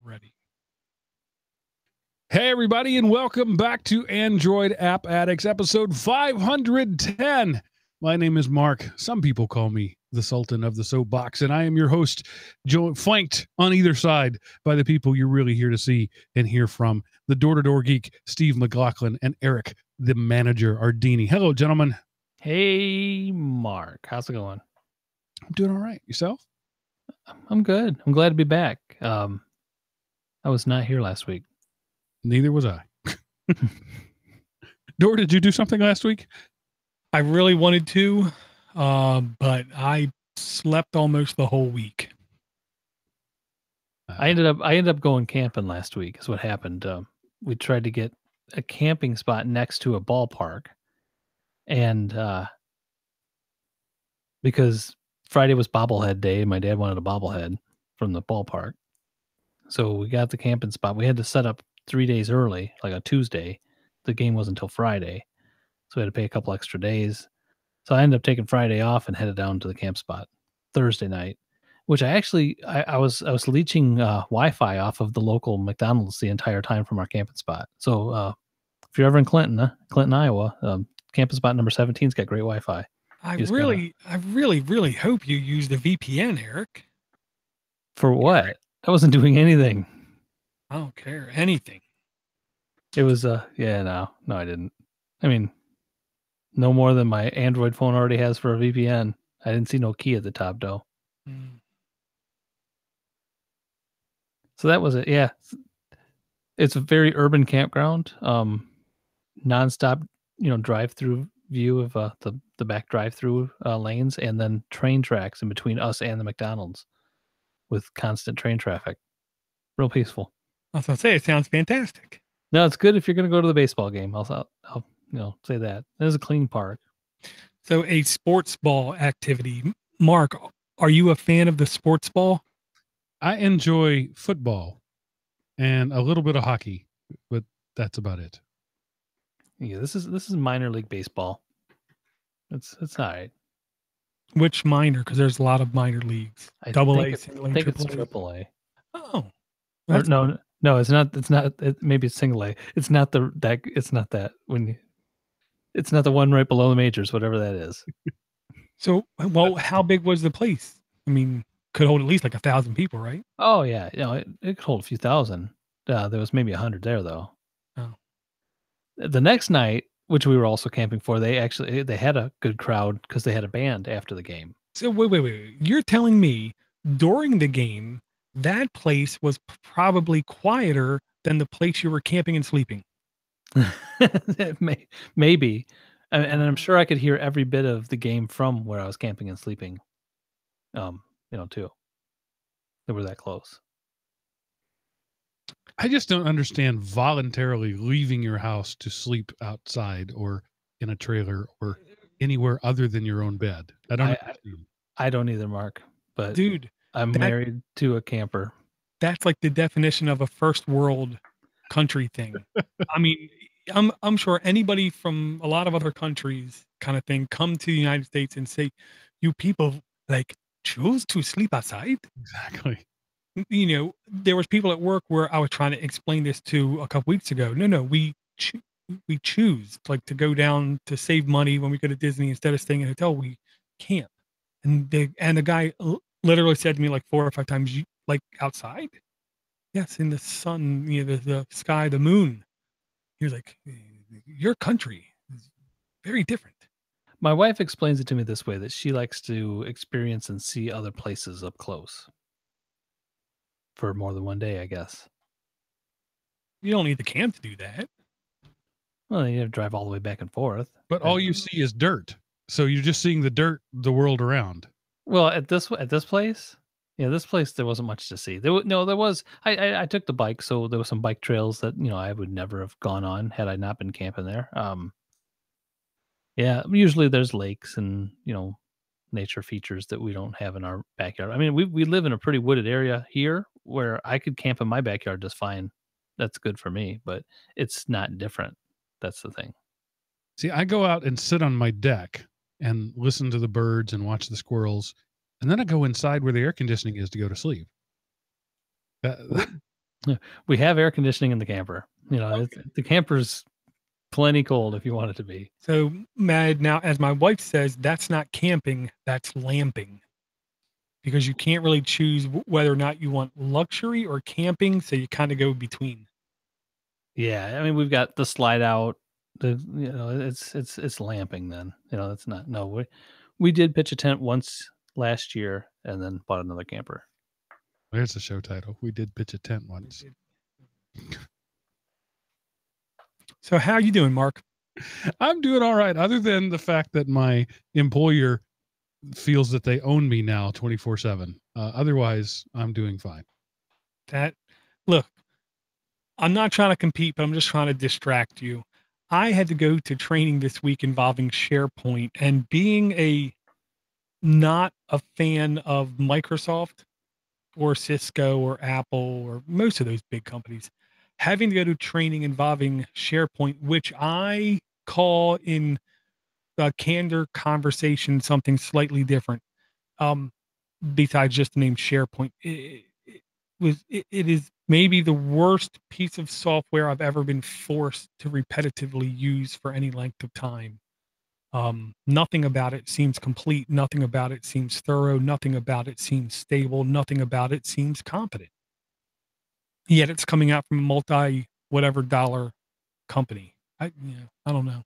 Ready. Hey, everybody, and welcome back to Android App Addicts, episode 510. My name is Mark. Some people call me the Sultan of the Soapbox, and I am your host, flanked on either side by the people you're really here to see and hear from, the DoorToDoorGeek, Steve McLaughlin, and Eric, the manager, Arduini. Hello, gentlemen. Hey, Mark. How's it going? I'm doing all right. Yourself? I'm good. I'm glad to be back. I was not here last week. Neither was I. Door, did you do something last week? I really wanted to, but I slept almost the whole week. I ended up going camping last week. Is what happened. We tried to get a camping spot next to a ballpark, and because Friday was bobblehead day, my dad wanted a bobblehead from the ballpark, so we got the camping spot. We had to set up 3 days early, like a Tuesday. The game wasn't until Friday, so we had to pay a couple extra days. So I ended up taking Friday off and headed down to the camp spot Thursday night, which I was leeching Wi-Fi off of the local McDonald's the entire time from our camping spot. So if you're ever in Clinton, Iowa, camping spot number 17's got great Wi-Fi. I really hope you used a VPN, Eric. For what? I wasn't doing anything. I don't care. Anything. It was no, I didn't. I mean, no more than my Android phone already has for a VPN. I didn't see no key at the top though. So that was it. Yeah. It's a very urban campground. Nonstop, drive-through view of the back drive-through lanes, and then train tracks in between us and the McDonald's with constant train traffic. Real peaceful. I was gonna say, it sounds fantastic. No, it's good if you're going to go to the baseball game. I'll say that. There's a clean park. So a sports ball activity. Mark, are you a fan of the sports ball? I enjoy football and a little bit of hockey, but that's about it. Yeah, this is minor league baseball. It's all right. Which minor? Because there's a lot of minor leagues. Double A, single A, I think it's triple A. triple A. Oh, no, it's not. It's not. Maybe it's single A. It's not that. It's not that. It's not the one right below the majors, whatever that is. So, well, how big was the place? I mean, could hold at least like 1,000 people, right? Oh yeah, it could hold a few thousand. There was maybe 100 there though. Oh. The next night, which we were also camping for, they had a good crowd because they had a band after the game. So wait. You're telling me during the game that place was probably quieter than the place you were camping and sleeping? Maybe. And I'm sure I could hear every bit of the game from where I was camping and sleeping. Too. They were that close. I just don't understand voluntarily leaving your house to sleep outside or in a trailer or anywhere other than your own bed. I don't either, Mark. But dude, I'm married to a camper. That's like the definition of a first world country thing. I mean, I'm sure anybody from a lot of other countries kind of thing come to the United States and say, you people like choose to sleep outside? Exactly. There was people at work where I was trying to explain this to a couple weeks ago. No, we choose like to go down to save money when we go to Disney instead of staying in a hotel. We camp, and the guy literally said to me like 4 or 5 times, "You like outside?" Yes, in the sun, the sky, the moon. He was like, "Your country is very different." My wife explains it to me this way, that she likes to experience and see other places up close. For more than one day, I guess. You don't need the camp to do that. Well, you have to drive all the way back and forth. But all you see is dirt. So you're just seeing the world around. Well, at this place, this place, there wasn't much to see. There was. I took the bike, so there were some bike trails that I would never have gone on had I not been camping there. Usually there's lakes and nature features that we don't have in our backyard. I mean, we live in a pretty wooded area here where I could camp in my backyard just fine. That's good for me, but it's not different. That's the thing. See, I go out and sit on my deck and listen to the birds and watch the squirrels. And then I go inside where the air conditioning is to go to sleep. We have air conditioning in the camper. You know, the camper's plenty cold if you want it to be. So, Mad, now, as my wife says, that's not camping, that's lamping. Because you can't really choose whether or not you want luxury or camping, so you kind of go between. Yeah, I mean, we've got the slide out. It's lamping. Then it's not. No, we did pitch a tent once last year, and then bought another camper. There's the show title. We did pitch a tent once. So how are you doing, Mark? I'm doing all right, other than the fact that my employer feels that they own me now 24/7. Otherwise, I'm doing fine. Look, I'm not trying to compete, but I'm just trying to distract you. I had to go to training this week involving SharePoint, and being not a fan of Microsoft or Cisco or Apple or most of those big companies, having to go to training involving SharePoint, which I call in a candor conversation something slightly different, besides just the name SharePoint. It is maybe the worst piece of software I've ever been forced to repetitively use for any length of time. Nothing about it seems complete. Nothing about it seems thorough. Nothing about it seems stable. Nothing about it seems competent. Yet it's coming out from a multi-whatever dollar company. I don't know.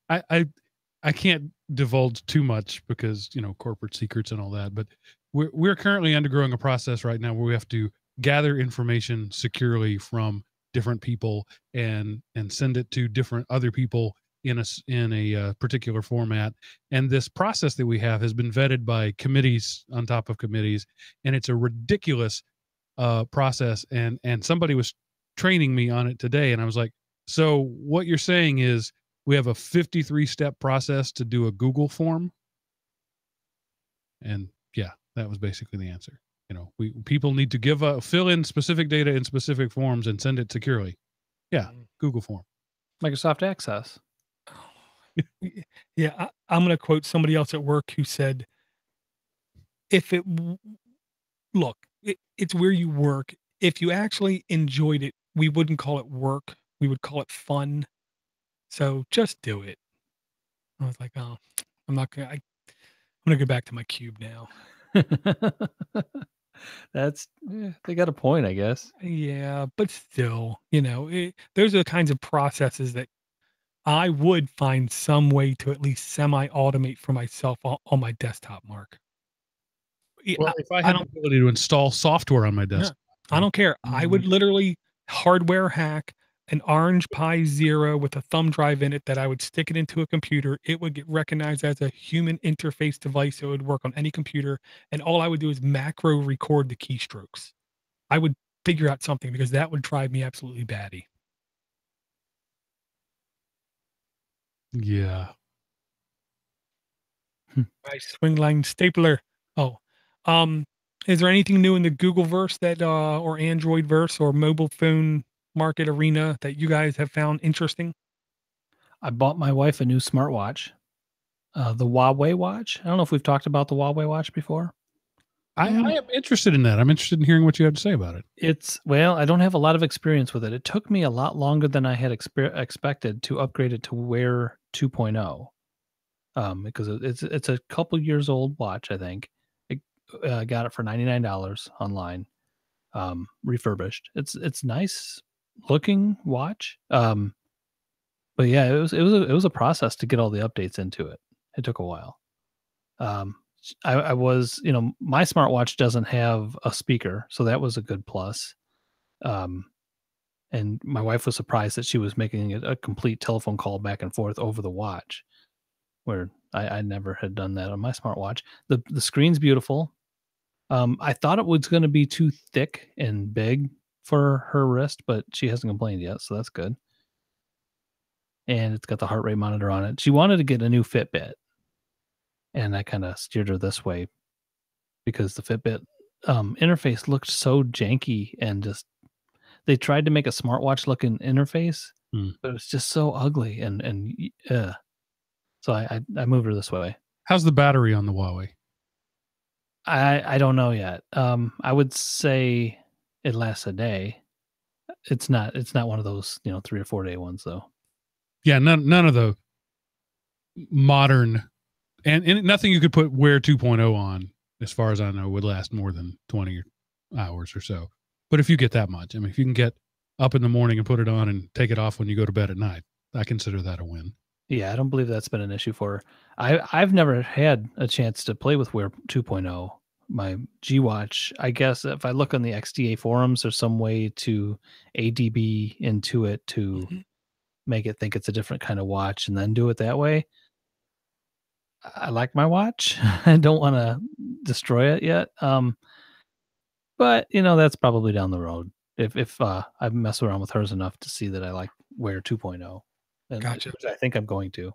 I can't divulge too much because corporate secrets and all that. But we're currently undergoing a process right now where we have to gather information securely from different people and send it to different other people in a particular format. And this process that we have has been vetted by committees on top of committees, and it's a ridiculous process. And somebody was training me on it today, and I was like, so what you're saying is we have a 53-step process to do a Google form? And yeah, that was basically the answer. People need to fill in specific data in specific forms and send it securely. Yeah, Google form. Microsoft Access. Yeah, I'm going to quote somebody else at work who said, it's where you work. If you actually enjoyed it, we wouldn't call it work. We would call it fun. So just do it. I was like, oh, I'm going to go back to my cube now. They got a point, I guess. Yeah, but still, those are the kinds of processes that I would find some way to at least semi-automate for myself on my desktop, Mark. Well, if I had the ability to install software on my desktop. I don't care. I would literally hardware hack an Orange Pi Zero with a thumb drive in it that I would stick it into a computer. It would get recognized as a human interface device. It would work on any computer. And all I would do is macro record the keystrokes. I would figure out something because that would drive me absolutely batty. Yeah. My swing line stapler. Oh, is there anything new in the Google verse or Android verse or mobile phone market arena that you guys have found interesting? I bought my wife a new smartwatch, the Huawei watch. I don't know if we've talked about the Huawei watch before. I am interested in that. I'm interested in hearing what you have to say about it. I don't have a lot of experience with it. It took me a lot longer than I had expected to upgrade it to Wear 2.0. Because it's a couple years old watch, I think. I got it for $99 online, refurbished. It's nice looking watch. But yeah, it was a process to get all the updates into it. It took a while. I was, my smartwatch doesn't have a speaker, so that was a good plus. And my wife was surprised that she was making a complete telephone call back and forth over the watch, where I never had done that on my smartwatch. The screen's beautiful. I thought it was going to be too thick and big for her wrist, but she hasn't complained yet, so that's good. And it's got the heart rate monitor on it. She wanted to get a new Fitbit, and I kind of steered her this way because the Fitbit interface looked so janky, and just they tried to make a smartwatch looking interface, but it was just so ugly and so I moved her this way. How's the battery on the Huawei? I don't know yet. I would say it lasts a day. It's not one of those 3 or 4 day ones though. Yeah, none of the modern and nothing you could put Wear 2.0 on, as far as I know, would last more than 20 hours or so. But if you get that much, I mean, if you can get up in the morning and put it on and take it off when you go to bed at night, I consider that a win. Yeah, I don't believe that's been an issue for her. I've never had a chance to play with Wear 2.0. My G Watch, I guess if I look on the XDA forums, there's some way to ADB into it to make it think it's a different kind of watch and then do it that way. I like my watch. I don't want to destroy it yet. But that's probably down the road. If I mess around with hers enough to see that I like Wear 2.0. Gotcha. Which I think I'm going to.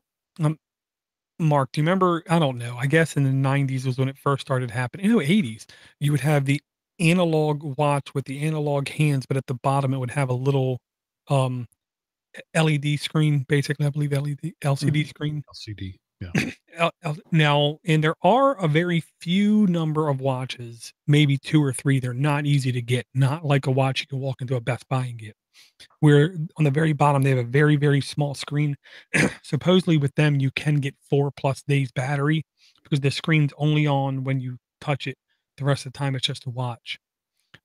Mark, do you remember? I don't know. I guess in the 90s was when it first started happening. 80s. You would have the analog watch with the analog hands, but at the bottom it would have a little LED screen, basically. I believe LCD screen. LCD. Yeah. Now, and there are a very few number of watches, maybe 2 or 3. They're not easy to get. Not like a watch you can walk into a Best Buy and get. Where on the very bottom they have a very, very small screen. Supposedly with them you can get 4+ days battery because the screen's only on when you touch it. The rest of the time it's just a watch.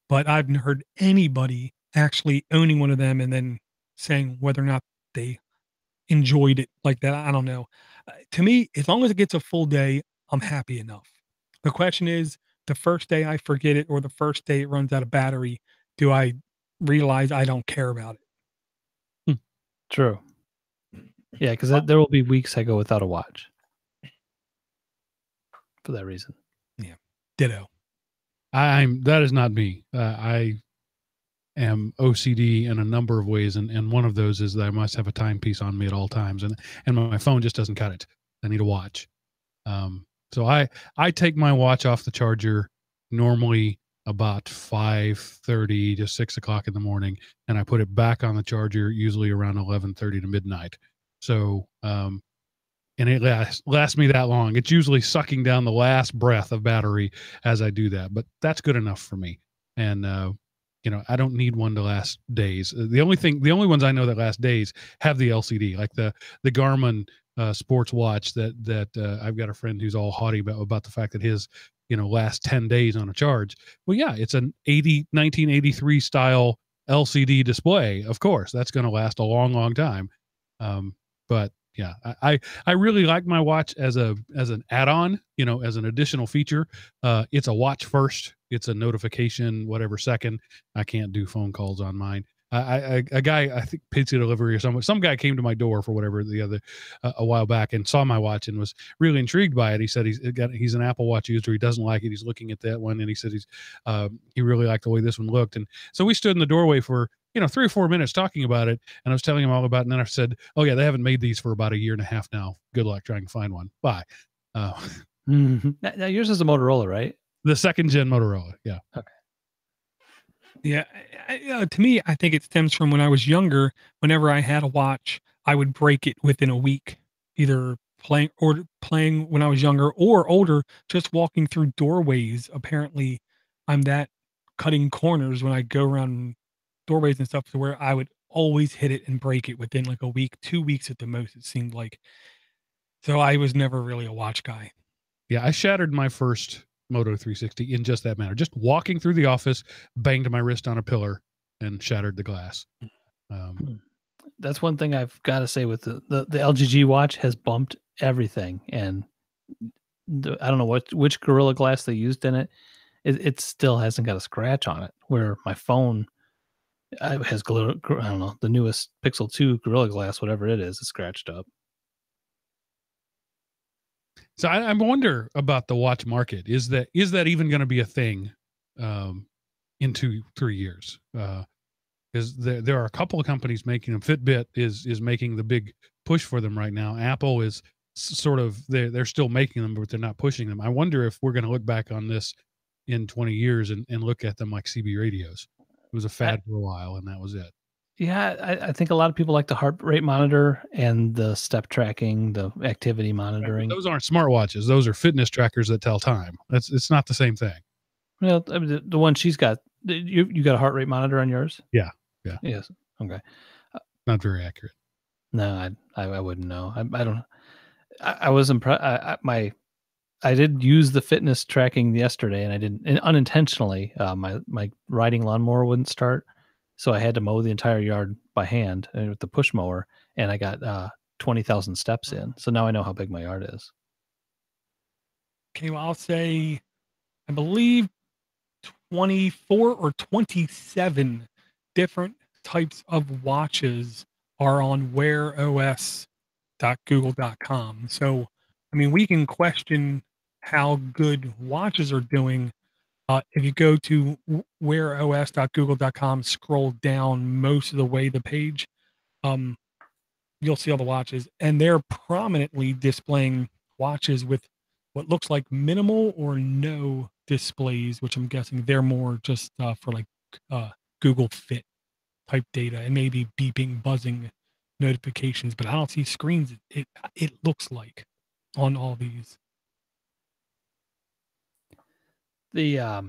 But I've heard anybody actually owning one of them and then saying whether or not they enjoyed it like that. I don't know. To me, as long as it gets a full day, I'm happy enough. The question is, the first day I forget it or the first day it runs out of battery, do I realize I don't care about it? True. Yeah, because there will be weeks I go without a watch for that reason. Yeah, ditto. That is not me. I am OCD in a number of ways, and one of those is that I must have a timepiece on me at all times, and my phone just doesn't cut it. I need a watch. So I take my watch off the charger normally about 5:30 to 6 o'clock in the morning, and I put it back on the charger usually around 11:30 to midnight. So and it lasts me that long. It's usually sucking down the last breath of battery as I do that, but that's good enough for me. And I don't need one to last days. The only ones I know that last days have the LCD, like the Garmin sports watch that I've got a friend who's all haughty about the fact that his last 10 days on a charge. Well, yeah, it's an 1983 style LCD display. Of course, that's going to last a long, long time. But yeah, I really like my watch as an add-on, as an additional feature. It's a watch first. It's a notification, whatever second. I can't do phone calls on mine. A guy, I think pizza delivery or some guy came to my door for whatever a while back and saw my watch and was really intrigued by it. He said he's an Apple Watch user. He doesn't like it. He's looking at that one and he said he really liked the way this one looked. And so we stood in the doorway for 3 or 4 minutes talking about it. And I was telling him all about it. And then I said, oh yeah, they haven't made these for about a year and a half now. Good luck trying to find one. Bye. Now yours is a Motorola, right? The 2nd gen Motorola. Yeah. Okay. Yeah. To me, I think it stems from when I was younger. Whenever I had a watch, I would break it within a week, either playing when I was younger or older, just walking through doorways. Apparently, I'm that cutting corners when I go around doorways and stuff to where I would always hit it and break it within like a week, 2 weeks at the most, it seemed like. So I was never really a watch guy. Yeah, I shattered my first Moto 360 in just that manner. Just walking through the office, banged my wrist on a pillar and shattered the glass. That's one thing I've got to say with the LGG watch has bumped everything. And I don't know which Gorilla Glass they used in it. It still hasn't got a scratch on it, where my phone has, I don't know, the newest Pixel 2 Gorilla Glass, whatever it is scratched up. So I wonder about the watch market. Is that even going to be a thing in 2-3 years? Because there are a couple of companies making them. Fitbit is making the big push for them right now. Apple is sort of they're still making them, but they're not pushing them. I wonder if we're going to look back on this in 20 years and look at them like CB radios. It was a fad for a while, and that was it. Yeah, I think a lot of people like the heart rate monitor and the step tracking, the activity monitoring. Those aren't smartwatches. Those are fitness trackers that tell time. It's not the same thing. Well, I mean, the one she's got You got a heart rate monitor on yours? Yeah. Yes. Okay. Not very accurate. No, I wouldn't know. I don't. I was impressed. I did use the fitness tracking yesterday, and I didn't, and unintentionally. My riding lawnmower wouldn't start, so I had to mow the entire yard by hand with the push mower, and I got 20,000 steps in. So now I know how big my yard is. Okay, well, I'll say, I believe 24 or 27 different types of watches are on wearos.google.com. So, I mean, we can question how good watches are doing. If you go to wearos.google.com, scroll down most of the way the page, you'll see all the watches, and they're prominently displaying watches with what looks like minimal or no displays, which I'm guessing they're more just for like Google Fit type data and maybe beeping, buzzing notifications, but I don't see screens. It looks like on all these. I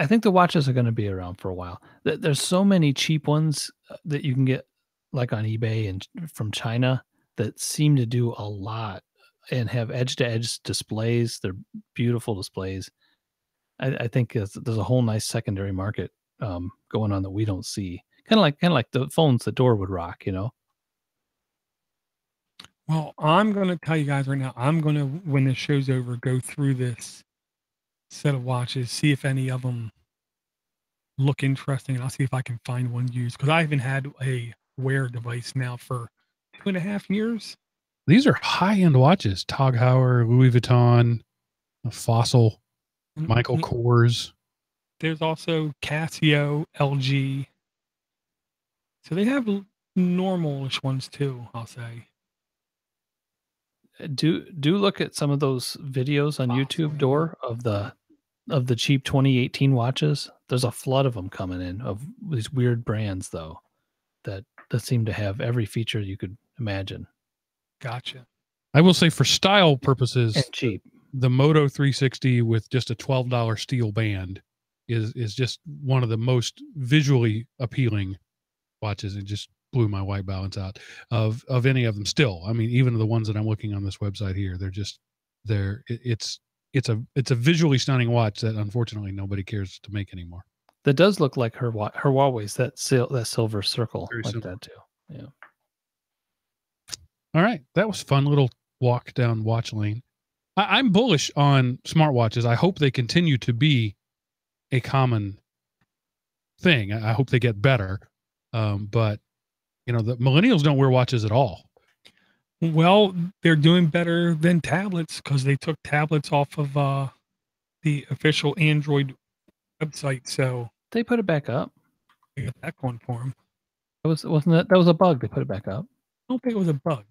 think the watches are going to be around for a while. There's so many cheap ones that you can get like on eBay and from China that seem to do a lot and have edge-to-edge displays. They're beautiful displays. I think there's a whole nice secondary market going on that we don't see. Kind of like the phones that Door would rock, you know? Well, I'm going to tell you guys right now, I'm going to, when this show's over, go through this set of watches, see if any of them look interesting, and I'll see if I can find one used, because I haven't had a Wear device now for 2.5 years. These are high-end watches. Tag Heuer, Louis Vuitton, Fossil, Michael Kors. There's also Casio, LG. So they have normal-ish ones too, I'll say. Do look at some of those videos on YouTube, Door, of the cheap 2018 watches. There's a flood of them coming in of these weird brands though that seem to have every feature you could imagine. Gotcha. I will say for style purposes, and cheap. The Moto 360 with just a $12 steel band is just one of the most visually appealing watches. It just blew my white balance out of any of them still. I mean, even the ones that I'm looking on this website here, it's a visually stunning watch that unfortunately nobody cares to make anymore. That does look like her Huawei's, that silver circle. Very like similar. that too. Yeah. All right. That was fun little walk down watch lane. I'm bullish on smartwatches. I hope they continue to be a common thing. I hope they get better. But you know, the millennials don't wear watches at all. Well, they're doing better than tablets because they took tablets off of the official Android website. So they put it back up. They got that going for them. That was a bug. They put it back up. I don't think it was a bug.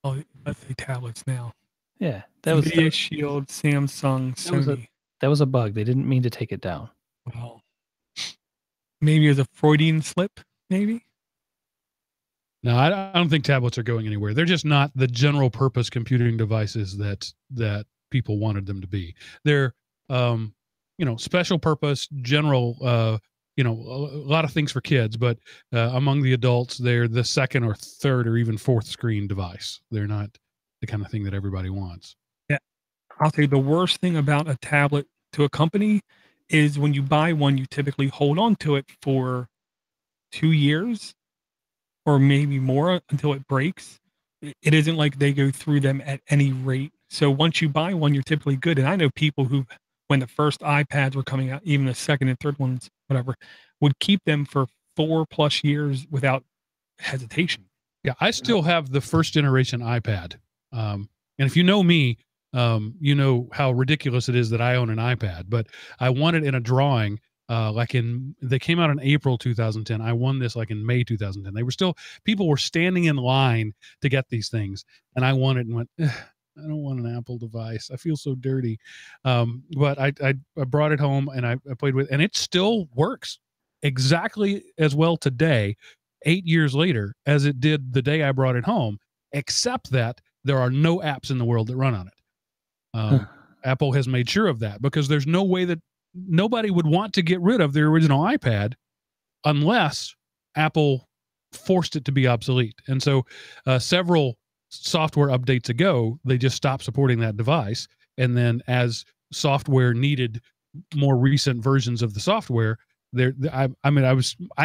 Oh, let's say tablets now. Yeah, NVIDIA, Shield, Samsung, Sony. That was a bug. They didn't mean to take it down. Well, maybe it was a Freudian slip. Maybe. No, I don't think tablets are going anywhere. They're just not the general purpose computing devices that people wanted them to be. They're, special purpose, general, a lot of things for kids, but among the adults, they're the second or third or even fourth screen device. They're not the kind of thing that everybody wants. Yeah. I'll tell you the worst thing about a tablet to a company is when you buy one, you typically hold on to it for 2 years or maybe more until it breaks. It isn't like they go through them at any rate. So once you buy one, you're typically good. And I know people who, when the first iPads were coming out, even the second and third ones, whatever, would keep them for 4+ years without hesitation. Yeah, I still have the first generation iPad. And if you know me, you know how ridiculous it is that I own an iPad, but I won it in a drawing. They came out in April 2010. I won this like in May 2010. People were standing in line to get these things, and I won it and went, I don't want an Apple device. I feel so dirty. But I brought it home and I played with it, and it still works exactly as well today, 8 years later, as it did the day I brought it home, except that there are no apps in the world that run on it. Apple has made sure of that because there's no way that nobody would want to get rid of their original iPad unless Apple forced it to be obsolete. And so several software updates ago, they just stopped supporting that device. And then as software needed more recent versions of the software, I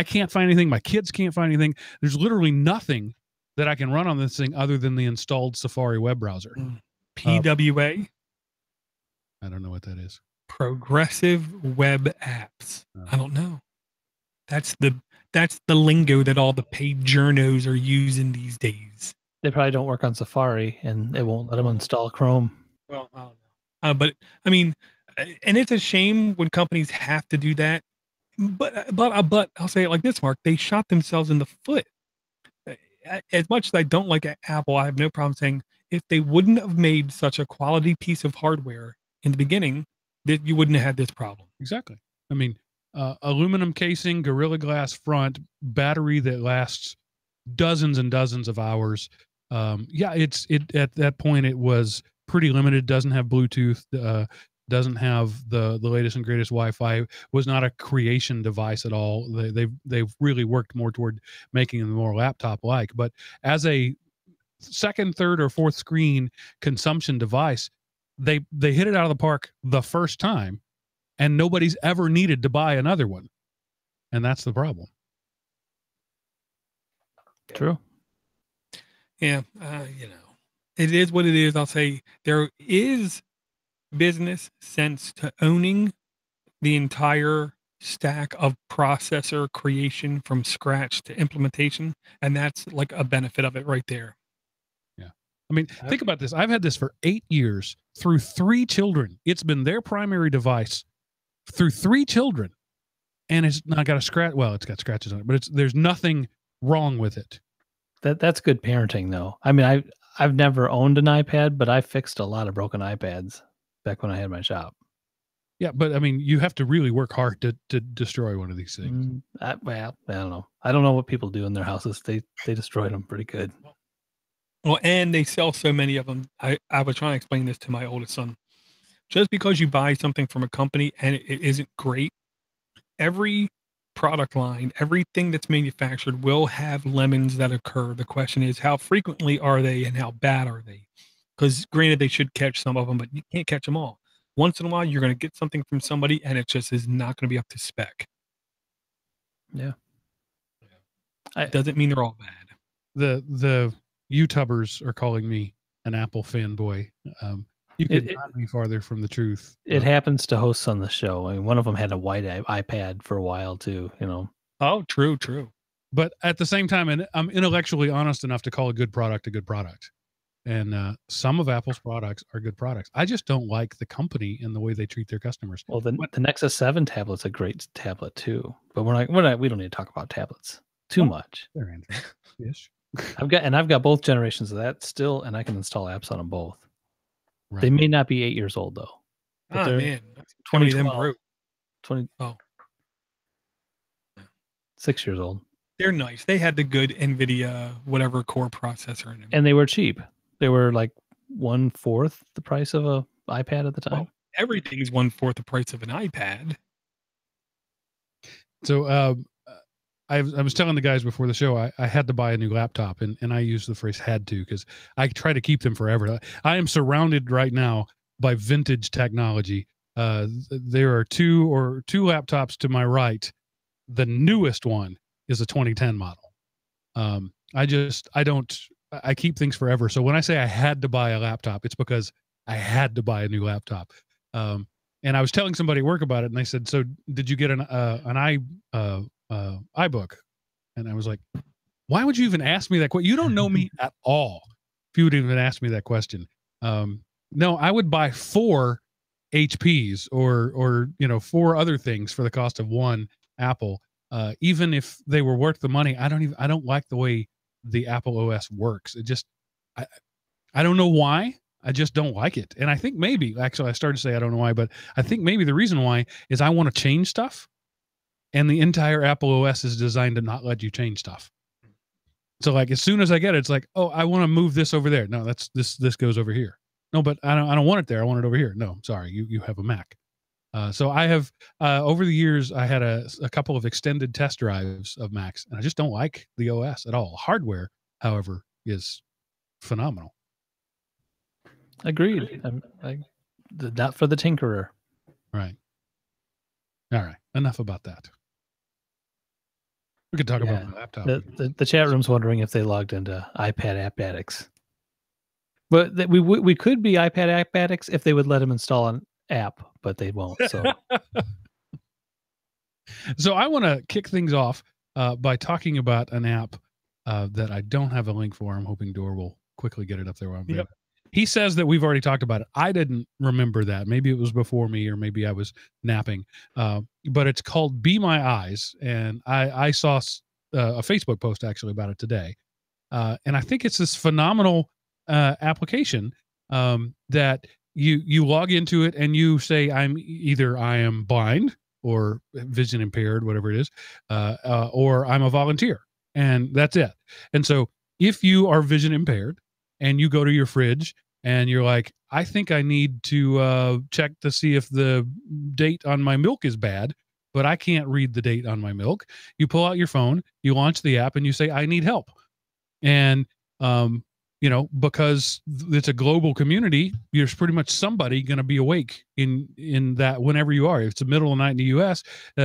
can't find anything. My kids can't find anything. There's literally nothing that I can run on this thing other than the installed Safari web browser. PWA? I don't know what that is. Progressive Web Apps. I don't know. That's the lingo that all the paid journos are using these days. They probably don't work on Safari, and it won't let them install Chrome. Well, I don't know. But I mean, and it's a shame when companies have to do that. But I'll say it like this, Mark. They shot themselves in the foot. As much as I don't like Apple, I have no problem saying if they wouldn't have made such a quality piece of hardware in the beginning, that you wouldn't have had this problem. Exactly. I mean, aluminum casing, Gorilla Glass front, battery that lasts dozens and dozens of hours. It at that point it was pretty limited. Doesn't have Bluetooth. Doesn't have the latest and greatest Wi-Fi. Was not a creation device at all. They've really worked more toward making them more laptop-like. But as a second, third, or fourth screen consumption device, they hit it out of the park the first time, and nobody's ever needed to buy another one, and that's the problem. True. Yeah, it is what it is. I'll say there is business sense to owning the entire stack of processor creation from scratch to implementation, and that's like a benefit of it right there. Yeah. I mean, think about this. I've had this for 8 years through 3 children. It's been their primary device through 3 children, and it's not got a scratch. Well, it's got scratches on it, but there's nothing wrong with it. That's good parenting, though. I mean, I've never owned an iPad, but I fixed a lot of broken iPads back when I had my shop. Yeah, but I mean, you have to really work hard to destroy one of these things. I don't know. I don't know what people do in their houses. They destroyed them pretty good. Well, and they sell so many of them. I was trying to explain this to my oldest son. Just because you buy something from a company and it isn't great, every product line, everything that's manufactured will have lemons that occur. The question is, how frequently are they and how bad are they? Because granted, they should catch some of them, but you can't catch them all. Once in a while, you're going to get something from somebody and it just is not going to be up to spec. Yeah. It doesn't mean they're all bad. The YouTubers are calling me an Apple fanboy. You could not be farther from the truth. It happens to hosts on the show. I mean, one of them had a white iPad for a while too, Oh, true. But at the same time, I'm intellectually honest enough to call a good product a good product. And some of Apple's products are good products. I just don't like the company and the way they treat their customers. Well, the Nexus 7 tablet's a great tablet too. But we don't need to talk about tablets too much. They're Android. Yes. I've got both generations of that still, and I can install apps on them both. Right. They may not be 8 years old though. But man, 2012. 6 years old. They're nice. They had the good NVIDIA whatever core processor in them, and they were cheap. They were like 1/4 the price of a iPad at the time. Well, everything's 1/4 the price of an iPad. So I was telling the guys before the show I had to buy a new laptop, and I use the phrase "had to" because I try to keep them forever. I am surrounded right now by vintage technology. There are two laptops to my right. The newest one is a 2010 model. I keep things forever. So when I say I had to buy a laptop, it's because I had to buy a new laptop. And I was telling somebody at work about it, and they said, "So did you get an iBook?" And I was like, "Why would you even ask me that question? You don't know me at all. If you would even ask me that question." No, I would buy 4 HPs or 4 other things for the cost of one Apple, even if they were worth the money. I don't like the way the Apple OS works. It just, I don't know why. I just don't like it. And I think maybe, actually I started to say I don't know why, but I think maybe the reason why is I want to change stuff, and the entire Apple OS is designed to not let you change stuff. So like as soon as I get it, it's like, oh, I want to move this over there. No, this goes over here. No, but I don't want it there. I want it over here. No, sorry, you have a Mac. So I have over the years, I had a couple of extended test drives of Macs, and I just don't like the OS at all. Hardware, however, is phenomenal. Agreed. Not for the tinkerer. Right. All right. Enough about that. We could talk about my laptop. The chat room's wondering if they logged into iPad App Addicts. But we could be iPad App Addicts if they would let them install an app, but they won't. So, so I want to kick things off by talking about an app that I don't have a link for. I'm hoping Door will quickly get it up there. Yep. He says that we've already talked about it. I didn't remember that. Maybe it was before me, or maybe I was napping. But it's called Be My Eyes, and I saw a Facebook post actually about it today. And I think it's this phenomenal application that you log into it and you say, I am blind or vision impaired, whatever it is, or I'm a volunteer, and that's it. And so if you are vision impaired and you go to your fridge and you're like, I think I need to check to see if the date on my milk is bad, but I can't read the date on my milk. You pull out your phone, you launch the app, and you say, I need help. And, because it's a global community, there's pretty much somebody going to be awake in that whenever you are. If it's the middle of the night in the US,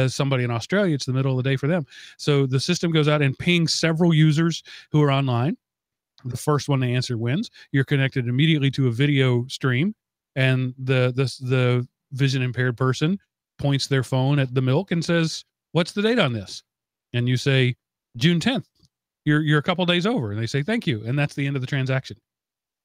somebody in Australia, it's the middle of the day for them. So the system goes out and pings several users who are online. The first one to answer wins. You're connected immediately to a video stream, and the vision impaired person points their phone at the milk and says, what's the date on this? And you say, June 10th. You're a couple days over. And they say, thank you. And that's the end of the transaction.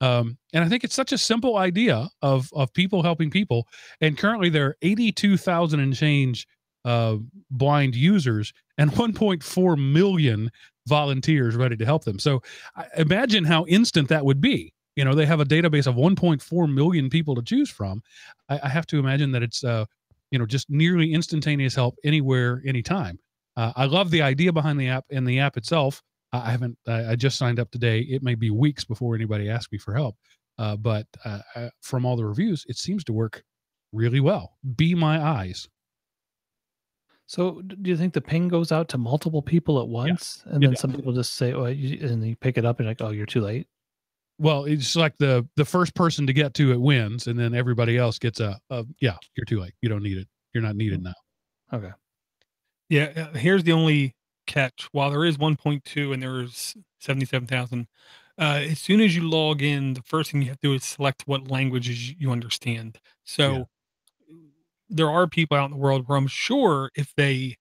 And I think it's such a simple idea of people helping people. And currently there are 82,000 and change blind users and 1.4 million volunteers ready to help them. So imagine how instant that would be. They have a database of 1.4 million people to choose from. I have to imagine that it's, just nearly instantaneous help anywhere, anytime. I love the idea behind the app and the app itself. I just signed up today. It may be weeks before anybody asks me for help. But from all the reviews, it seems to work really well. Be My Eyes. So do you think the ping goes out to multiple people at once? Yeah. And then some people just say, and you pick it up and you're like, oh, you're too late. Well, it's like the first person to get to it wins. And then everybody else gets you're too late. You don't need it. You're not needed now. Okay. Yeah. Here's the only catch. While there is 1.2 and there's 77,000, as soon as you log in, the first thing you have to do is select what languages you understand. So there are people out in the world where I'm sure if they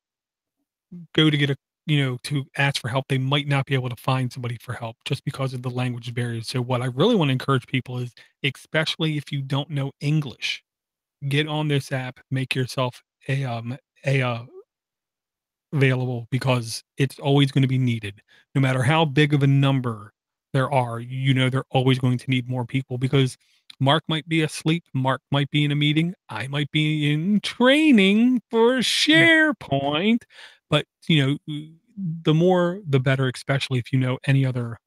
go to get to ask for help, they might not be able to find somebody for help just because of the language barriers. So what I really want to encourage people is, especially if you don't know English, get on this app, make yourself available, because it's always going to be needed. No matter how big of a number there are, they're always going to need more people, because Mark might be asleep, Mark might be in a meeting, I might be in training for SharePoint, but the more the better, especially if you know any other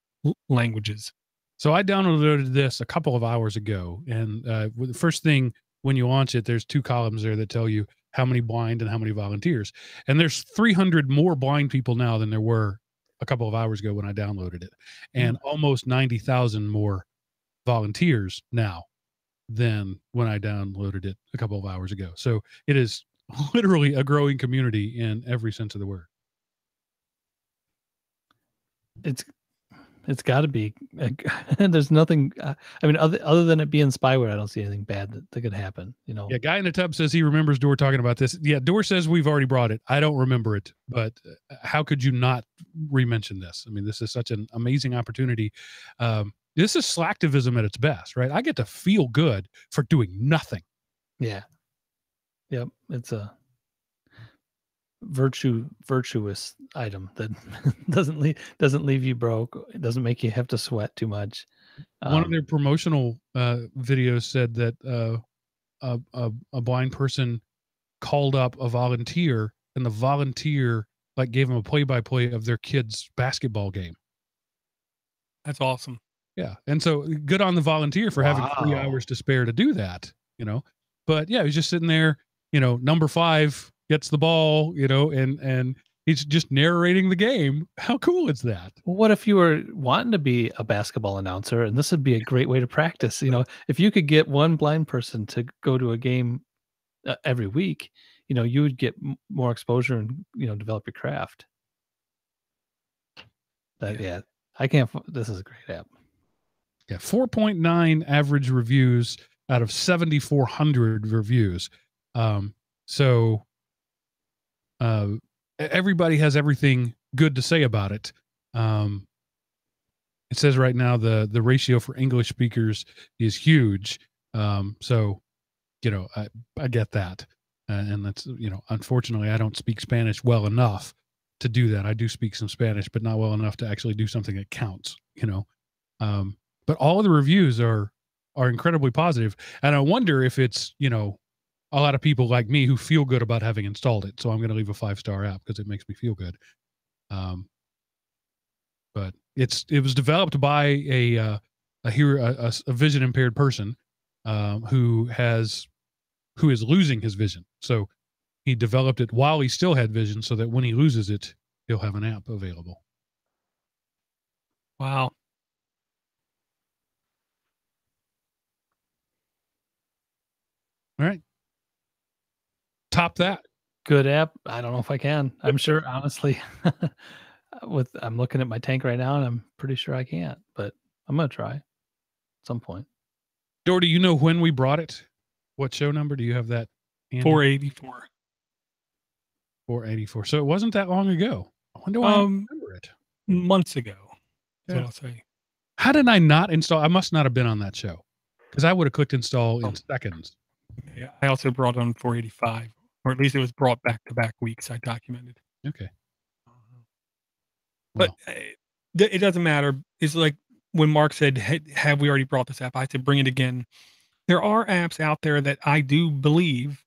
languages. So I downloaded this a couple of hours ago, and the first thing when you launch it, there's two columns there that tell you how many blind and how many volunteers. And there's 300 more blind people now than there were a couple of hours ago when I downloaded it, and almost 90,000 more volunteers now than when I downloaded it a couple of hours ago. So it is literally a growing community in every sense of the word. It's got to be. There's nothing. Other than it being spyware, I don't see anything bad that could happen. Yeah, guy in the tub says he remembers Door talking about this. Yeah, Door says we've already brought it. I don't remember it, but how could you not re-mention this? I mean, this is such an amazing opportunity. This is slacktivism at its best, right? I get to feel good for doing nothing. Yeah. Yep. It's a virtuous item that doesn't leave you broke. It doesn't make you have to sweat too much. One of their promotional videos said that a blind person called up a volunteer, and the volunteer gave them a play-by-play of their kid's basketball game. That's awesome. Yeah. And so good on the volunteer for having 3 hours to spare to do that, But yeah, he was just sitting there number 5 gets the ball, and he's just narrating the game. How cool is that? What if you were wanting to be a basketball announcer, and this would be a great way to practice? If you could get one blind person to go to a game every week, you would get more exposure and develop your craft. Yeah, I can't. This is a great app. Yeah, 4.9 average reviews out of 7,400 reviews. So everybody has everything good to say about it. It says right now the ratio for English speakers is huge. So, I get that. And that's, unfortunately, I don't speak Spanish well enough to do that. I do speak some Spanish, but not well enough to actually do something that counts, But all of the reviews are incredibly positive. And I wonder if it's, a lot of people like me who feel good about having installed it. So I'm going to leave a 5-star app because it makes me feel good. But it was developed by a vision impaired person who is losing his vision. So he developed it while he still had vision so that when he loses it, he'll have an app available. Wow. All right. Top that. Good app. I don't know if I can. I'm sure, honestly, I'm looking at my tank right now and I'm pretty sure I can't, but I'm going to try at some point. Dor, do you know when we brought it? What show number? Do you have that? Andy? 484. 484. So it wasn't that long ago. I wonder why I remember it. Months ago. That's Yeah. what I'll say. How did I not install? I must not have been on that show because I would have clicked install in seconds. Yeah, I also brought on 485, or at least it was brought back-to-back weeks. I documented. Okay. But it doesn't matter. It's like when Mark said, hey, have we already brought this app? I said, bring it again. There are apps out there that I do believe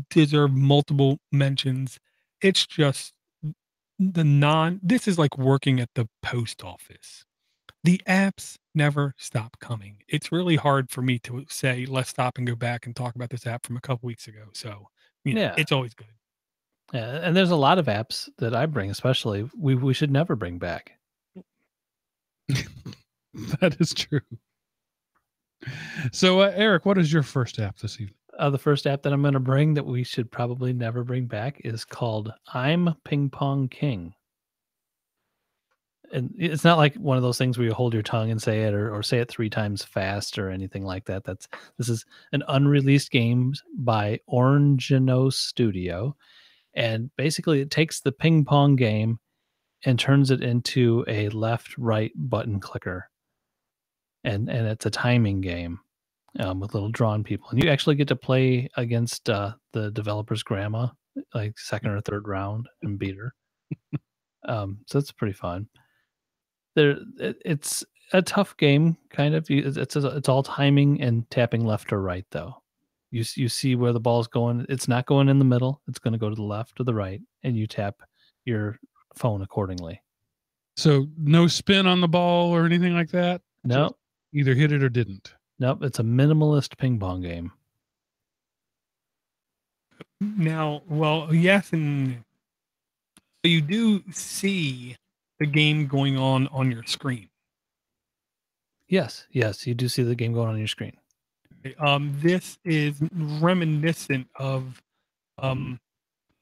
deserve multiple mentions. It's just this is like working at the post office. The apps never stop coming. It's really hard for me to say, let's stop and go back and talk about this app from a couple weeks ago. So, Yeah, it's always good. Yeah, and there's a lot of apps that I bring, especially we should never bring back. That is true. So, Eric, what is your first app this evening? The first app that I'm going to bring that we should probably never bring back is called I'm Ping Pong King. And it's not like one of those things where you hold your tongue and say it or say it 3 times fast or anything like that. This is an unreleased game by Orangino Studio. And basically it takes the ping pong game and turns it into a left-right button clicker. And it's a timing game with little drawn people. And you actually get to play against the developer's grandma, like second or third round, and beat her. So it's pretty fun. It's a tough game, kind of. It's all timing and tapping left or right, though. You see where the ball's going. It's not going in the middle. It's going to go to the left or the right, and you tap your phone accordingly. So no spin on the ball or anything like that? No. Just either hit it or didn't? Nope. It's a minimalist ping pong game. Now, well, yes, and you do see the game going on your screen. Yes, you do see the game going on your screen. This is reminiscent of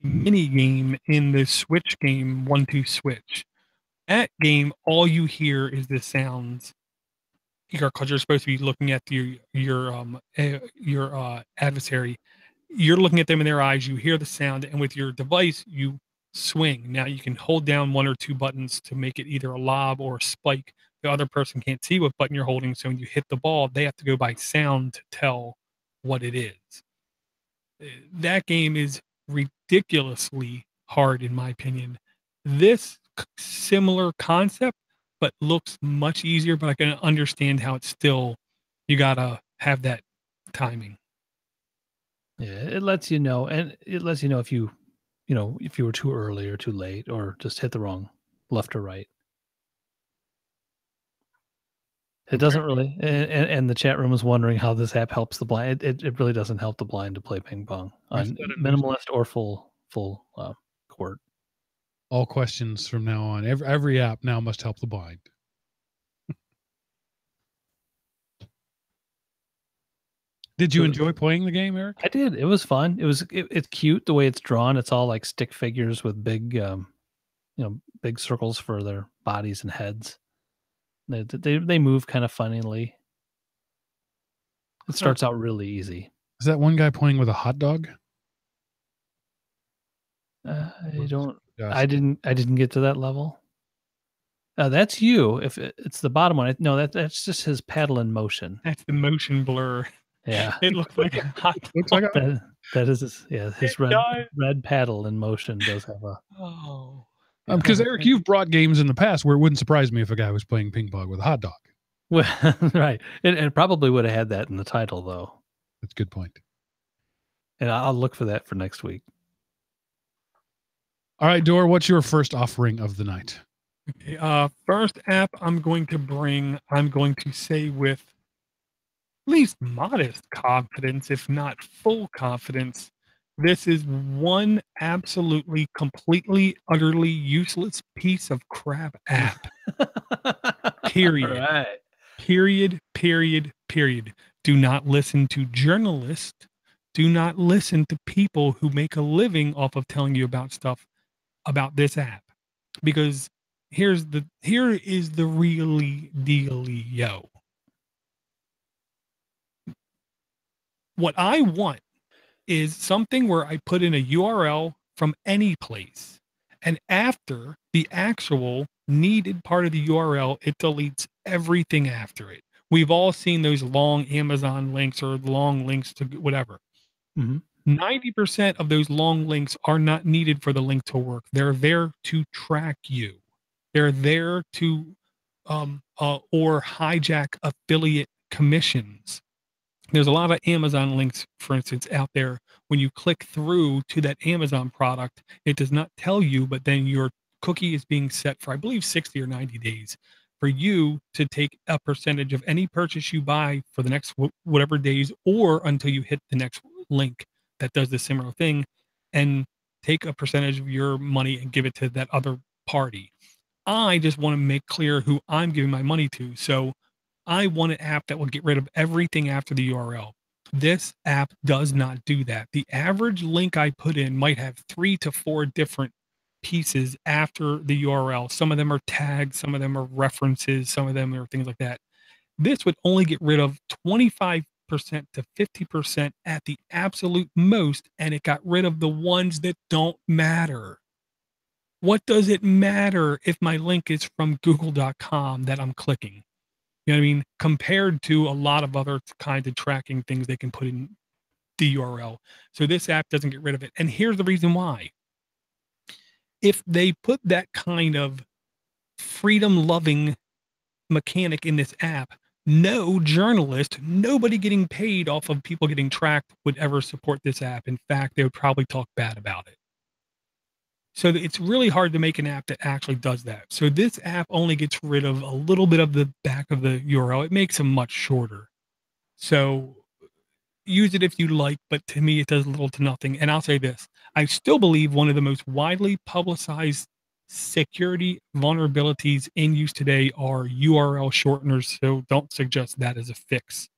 mini game in the Switch game 1-2 Switch. That game, all you hear is the sounds. Because you're supposed to be looking at your adversary. You're looking at them in their eyes. You hear the sound, and with your device, you swing. Now you can hold down 1 or 2 buttons to make it either a lob or a spike. The other person can't see what button you're holding, so when you hit the ball, they have to go by sound to tell what it is. That game is ridiculously hard, in my opinion. This similar concept, but looks much easier, but I can understand how it's still, you gotta have that timing. Yeah, it lets you know, and it lets you know if you were too early or too late, or just hit the wrong left or right. It doesn't really, and the chat room is wondering how this app helps the blind. It really doesn't help the blind to play ping pong on minimalist or full court. All questions from now on. Every app now must help the blind. Did you enjoy playing the game, Eric? I did. It was fun. It's cute the way it's drawn. It's all like stick figures with big, big circles for their bodies and heads. They move kind of funnily. It starts out really easy. Is that one guy playing with a hot dog? I didn't get to that level. That's you. If it's the bottom one, that's just his paddle in motion. That's the motion blur. Yeah, it looks like a hot dog. Looks like that is his red paddle in motion does have a. Oh. Because Eric, you've brought games in the past where it wouldn't surprise me if a guy was playing ping pong with a hot dog. Well, right. It probably would have had that in the title, though. That's a good point. And I'll look for that for next week. All right, Dor, what's your first offering of the night? Okay, first app I'm going to say with at least modest confidence, if not full confidence, this is one absolutely, completely, utterly useless piece of crap app. Period. Right. Period. Do not listen to journalists. Do not listen to people who make a living off of telling you about stuff about this app. Because here is the really dealio. What I want is something where I put in a URL from any place, and after the actual needed part of the URL, it deletes everything after it. We've all seen those long Amazon links or long links to whatever. Mm-hmm. 90% of those long links are not needed for the link to work. They're there to track you. They're there to or hijack affiliate commissions. There's a lot of Amazon links, for instance, out there. When you click through to that Amazon product, it does not tell you, but then your cookie is being set for, I believe, 60 or 90 days for you to take a percentage of any purchase you buy for the next whatever days, or until you hit the next link that does the similar thing, and take a percentage of your money and give it to that other party. I just want to make clear who I'm giving my money to. So I want an app that will get rid of everything after the URL. This app does not do that. The average link I put in might have 3 to 4 different pieces after the URL. Some of them are tags, some of them are references, some of them are things like that. This would only get rid of 25% to 50% at the absolute most, and it got rid of the ones that don't matter. What does it matter if my link is from google.com that I'm clicking? You know what I mean? Compared to a lot of other kinds of tracking things they can put in the URL. So this app doesn't get rid of it. And here's the reason why. If they put that kind of freedom-loving mechanic in this app, no journalist, nobody getting paid off of people getting tracked would ever support this app. In fact, they would probably talk bad about it. So it's really hard to make an app that actually does that. So this app only gets rid of a little bit of the back of the URL. It makes them much shorter. So use it if you like, but to me, it does little to nothing. And I'll say this, I still believe one of the most widely publicized security vulnerabilities in use today are URL shorteners. So don't suggest that as a fix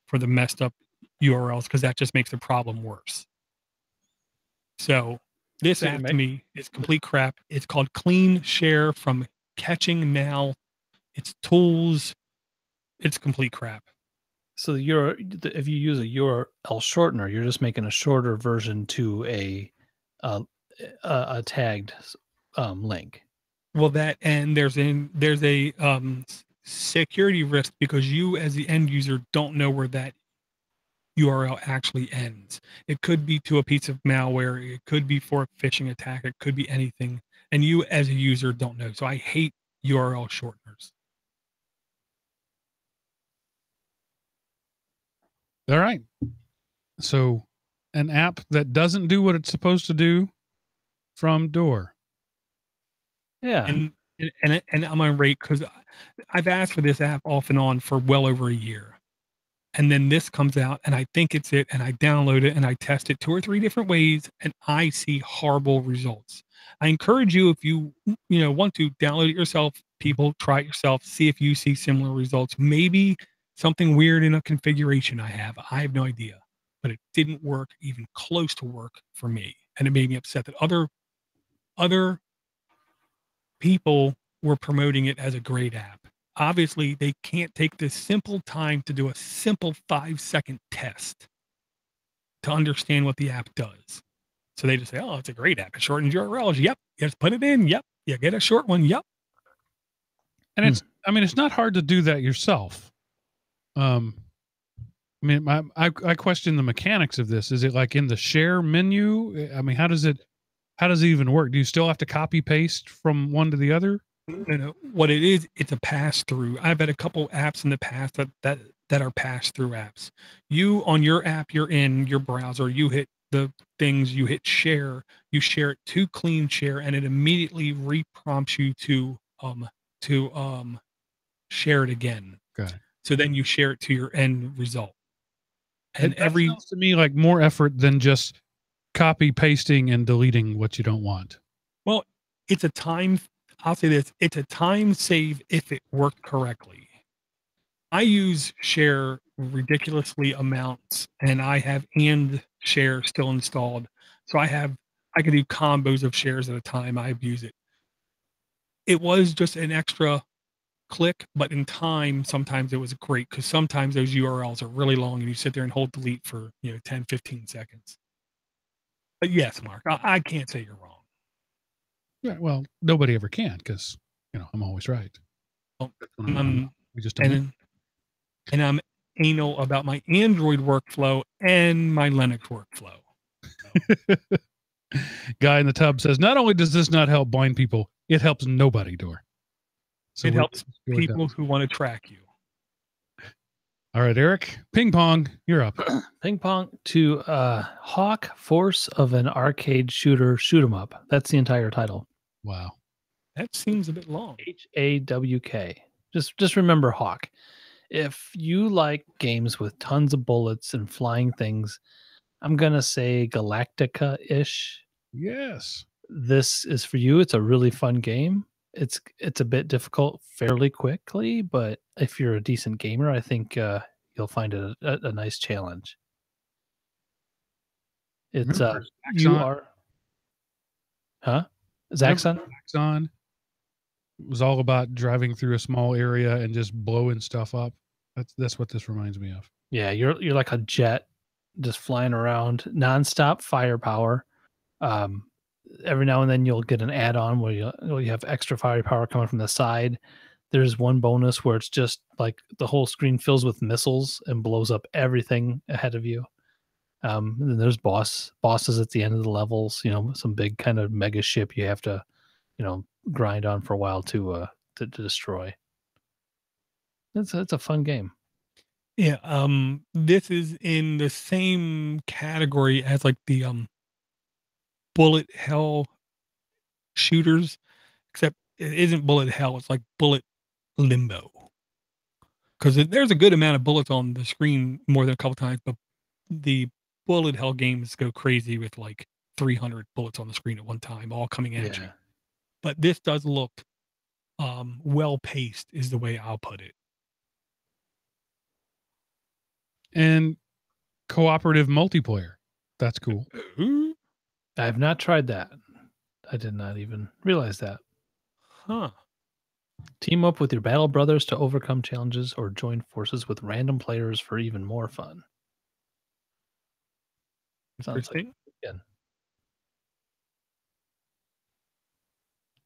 for the messed up URLs, because that just makes the problem worse. So this app to me is complete crap. It's called Clean Share from Catching Now. It's tools. It's complete crap. So if you use a URL shortener, you're just making a shorter version to a tagged link. Well, that, and there's a security risk, because you as the end user don't know where that URL actually ends. It could be to a piece of malware. It could be for a phishing attack. It could be anything. And you as a user don't know. So I hate URL shorteners. All right. So an app that doesn't do what it's supposed to do from Door. Yeah. And And I'm on rate because I've asked for this app off and on for well over a year. And then this comes out and I think it's it, and I download it and I test it 2 or 3 different ways and I see horrible results. I encourage you, if you want to download it yourself, people, try it yourself, see if you see similar results. Maybe something weird in a configuration I have no idea, but it didn't work even close to work for me. And it made me upset that other people were promoting it as a great app. Obviously, they can't take this simple time to do a simple 5-second test to understand what the app does. So they just say, oh, it's a great app. It shortens URLs. Yep. You just put it in. Yep. You get a short one. Yep. And it's not hard to do that yourself. I question the mechanics of this. Is it like in the share menu? I mean, how does it even work? Do you still have to copy paste from one to the other? No. What it is, it's a pass through. I've had a couple apps in the past that are pass through apps. You, on your app, you're in your browser, you hit the things, you hit share, you share it to clean share, and it immediately reprompts you to share it again. Got it. So then you share it to your end result. And that sounds to me like more effort than just copy pasting and deleting what you don't want. Well, I'll say this, it's a time save if it worked correctly. I use share ridiculously amounts, and I have and share still installed. So I can do combos of shares at a time. I abuse it. It was just an extra click, but in time, sometimes it was great because sometimes those URLs are really long and you sit there and hold delete for 10, 15 seconds. But yes, Mark, I can't say you're wrong. Yeah, well, nobody ever can because I'm always right. Well, and I'm anal about my Android workflow and my Linux workflow. Guy in the tub says, not only does this not help blind people, it helps nobody, Door. So it helps people who want to track you. All right, Eric, ping pong, you're up. Ping pong to Hawk Force of an Arcade Shooter Shoot 'em Up. That's the entire title. Wow. That seems a bit long. HAWK. Just remember Hawk. If you like games with tons of bullets and flying things, I'm going to say Galactica-ish. Yes. This is for you. It's a really fun game. It's a bit difficult fairly quickly, but if you're a decent gamer, I think you'll find it a nice challenge. It's Zaxxon? Zaxxon. It was all about driving through a small area and just blowing stuff up. That's what this reminds me of. Yeah, you're like a jet just flying around, nonstop firepower. Every now and then you'll get an add-on where you have extra firepower coming from the side. There's one bonus where it's just like the whole screen fills with missiles and blows up everything ahead of you. And then there's bosses at the end of the levels, some big kind of mega ship you have to, grind on for a while to destroy. It's a fun game. Yeah, this is in the same category as like the bullet hell shooters, except it isn't bullet hell, it's like bullet limbo. Because there's a good amount of bullets on the screen more than a couple times, but the bullet hell games go crazy with like 300 bullets on the screen at one time, all coming at you. But this does look well paced, is the way I'll put it. And cooperative multiplayer. That's cool. I have not tried that. I did not even realize that. Huh. Team up with your battle brothers to overcome challenges or join forces with random players for even more fun. Sounds like again.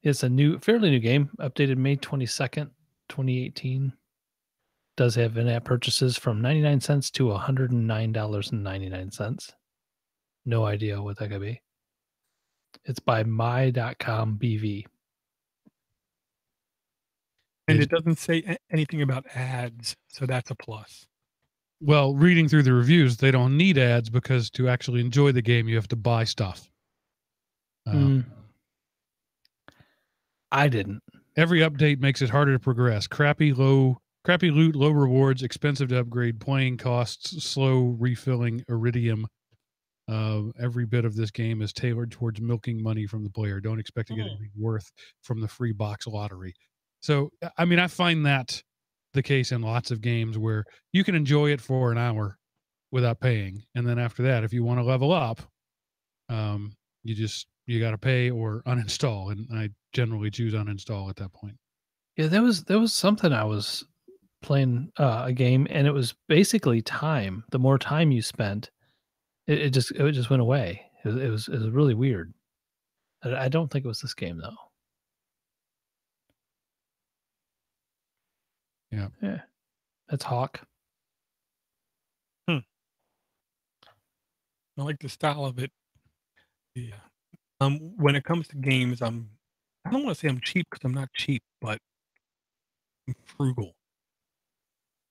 It's a fairly new game, updated May 22nd, 2018. Does have in-app purchases from 99 cents to $109.99. No idea what that could be. It's by my.com BV. And it doesn't say anything about ads, so that's a plus. Well, reading through the reviews, they don't need ads because to actually enjoy the game, you have to buy stuff. I didn't. Every update makes it harder to progress. Crappy loot, low rewards, expensive to upgrade, playing costs, slow refilling iridium. Every bit of this game is tailored towards milking money from the player. Don't expect to get anything worth from the free box lottery. So, I mean, I find that the case in lots of games where you can enjoy it for an hour without paying. And then after that, if you want to level up, you got to pay or uninstall. And I generally choose uninstall at that point. Yeah, there was something I was playing a game, and it was basically time. The more time you spent, it just went away. It was really weird. I don't think it was this game though. Yeah, that's Hawk. I like the style of it. Yeah. When it comes to games, I don't want to say I'm cheap because I'm not cheap, but I'm frugal.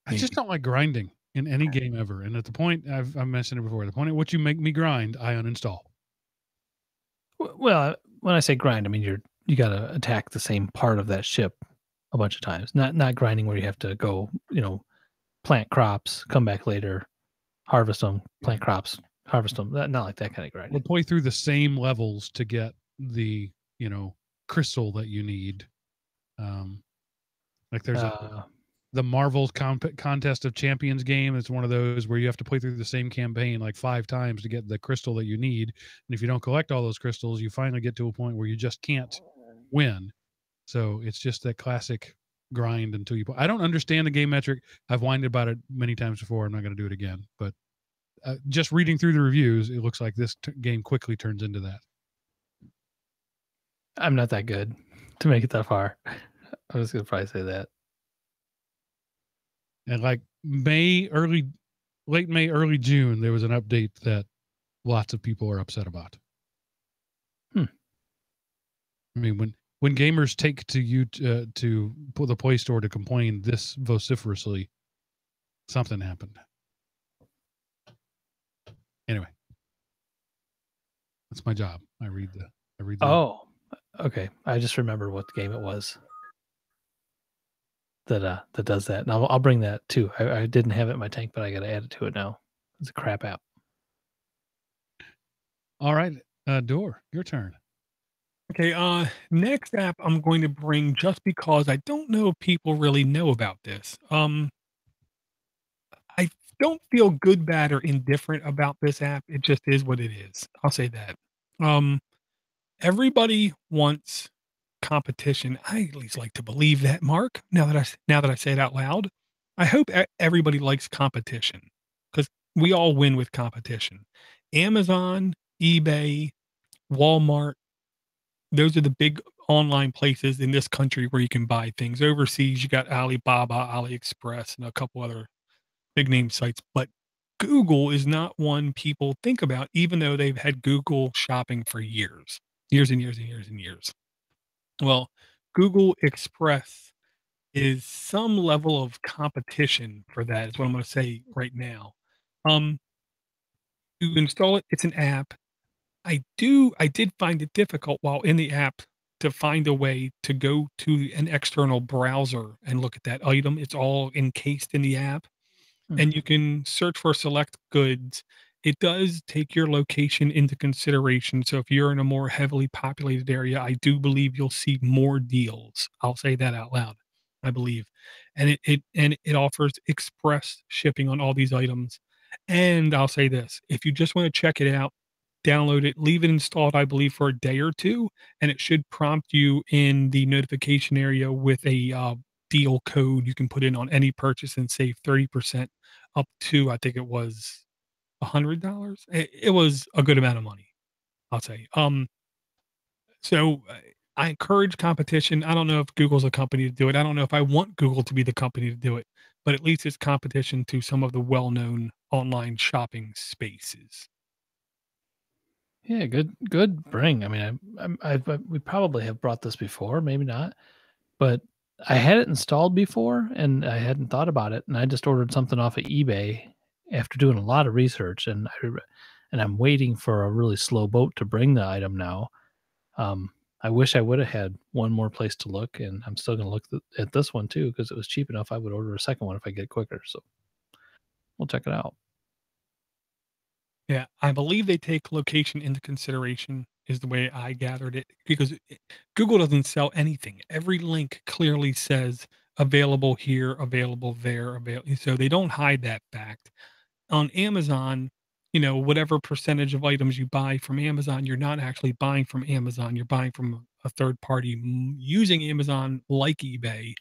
I just don't like grinding in any game ever. And at the point I've mentioned it before, the point at which you make me grind, I uninstall. Well, when I say grind, I mean you got to attack the same part of that ship a bunch of times. Not grinding where you have to go, plant crops, come back later, harvest them, plant crops, harvest them. Not like that kind of grinding. We'll play through the same levels to get the crystal that you need. Like there's the Marvel's Contest of Champions game. It's one of those where you have to play through the same campaign like 5 times to get the crystal that you need. And if you don't collect all those crystals, you finally get to a point where you just can't win. So it's just that classic grind until you. I don't understand the game metric. I've whined about it many times before. I'm not going to do it again. But just reading through the reviews, it looks like this game quickly turns into that. I'm not that good to make it that far. I was going to probably say that. And like late May, early June, there was an update that lots of people are upset about. I mean, when gamers take to you to the Play Store to complain this vociferously, something happened. Anyway, that's my job. I read the. Oh, okay. I just remember what game it was that does that. And I'll bring that too. I didn't have it in my tank, but I got to add it to it now. It's a crap app. All right, Door, your turn. Okay, next app I'm going to bring just because I don't know if people really know about this. I don't feel good, bad, or indifferent about this app. It just is what it is. I'll say that. Everybody wants competition. I at least like to believe that, Mark. Now that I say it out loud, I hope everybody likes competition because we all win with competition. Amazon, eBay, Walmart. Those are the big online places in this country where you can buy things. Overseas, you got Alibaba, AliExpress, and a couple other big name sites. But Google is not one people think about, even though they've had Google shopping for years and years and years and years. Well, Google Express is some level of competition for that, is what I'm going to say right now. To install it, it's an app. I did find it difficult while in the app to find a way to go to an external browser and look at that item. It's all encased in the app, and you can search for select goods. It does take your location into consideration. So if you're in a more heavily populated area, I do believe you'll see more deals. I'll say that out loud. I believe, and it offers express shipping on all these items. And I'll say this: if you just want to check it out, download it, leave it installed, I believe, for a day or two, and it should prompt you in the notification area with a deal code you can put in on any purchase and save 30% up to, I think it was $100. It was a good amount of money, I'll say. So I encourage competition. I don't know if Google's a company to do it. I don't know if I want Google to be the company to do it, but at least it's competition to some of the well-known online shopping spaces. Yeah, good bring. I mean, we probably have brought this before, maybe not, but I had it installed before and I hadn't thought about it, and I just ordered something off of eBay after doing a lot of research, and I'm waiting for a really slow boat to bring the item now. I wish I would have had one more place to look, and I'm still going to look at this one too because it was cheap enough. I would order a second one if I get it quicker. So we'll check it out. Yeah, I believe they take location into consideration is the way I gathered it because Google doesn't sell anything. Every link clearly says available here, available there, available. So they don't hide that fact. On Amazon, whatever percentage of items you buy from Amazon, you're not actually buying from Amazon. You're buying from a third party using Amazon like eBay.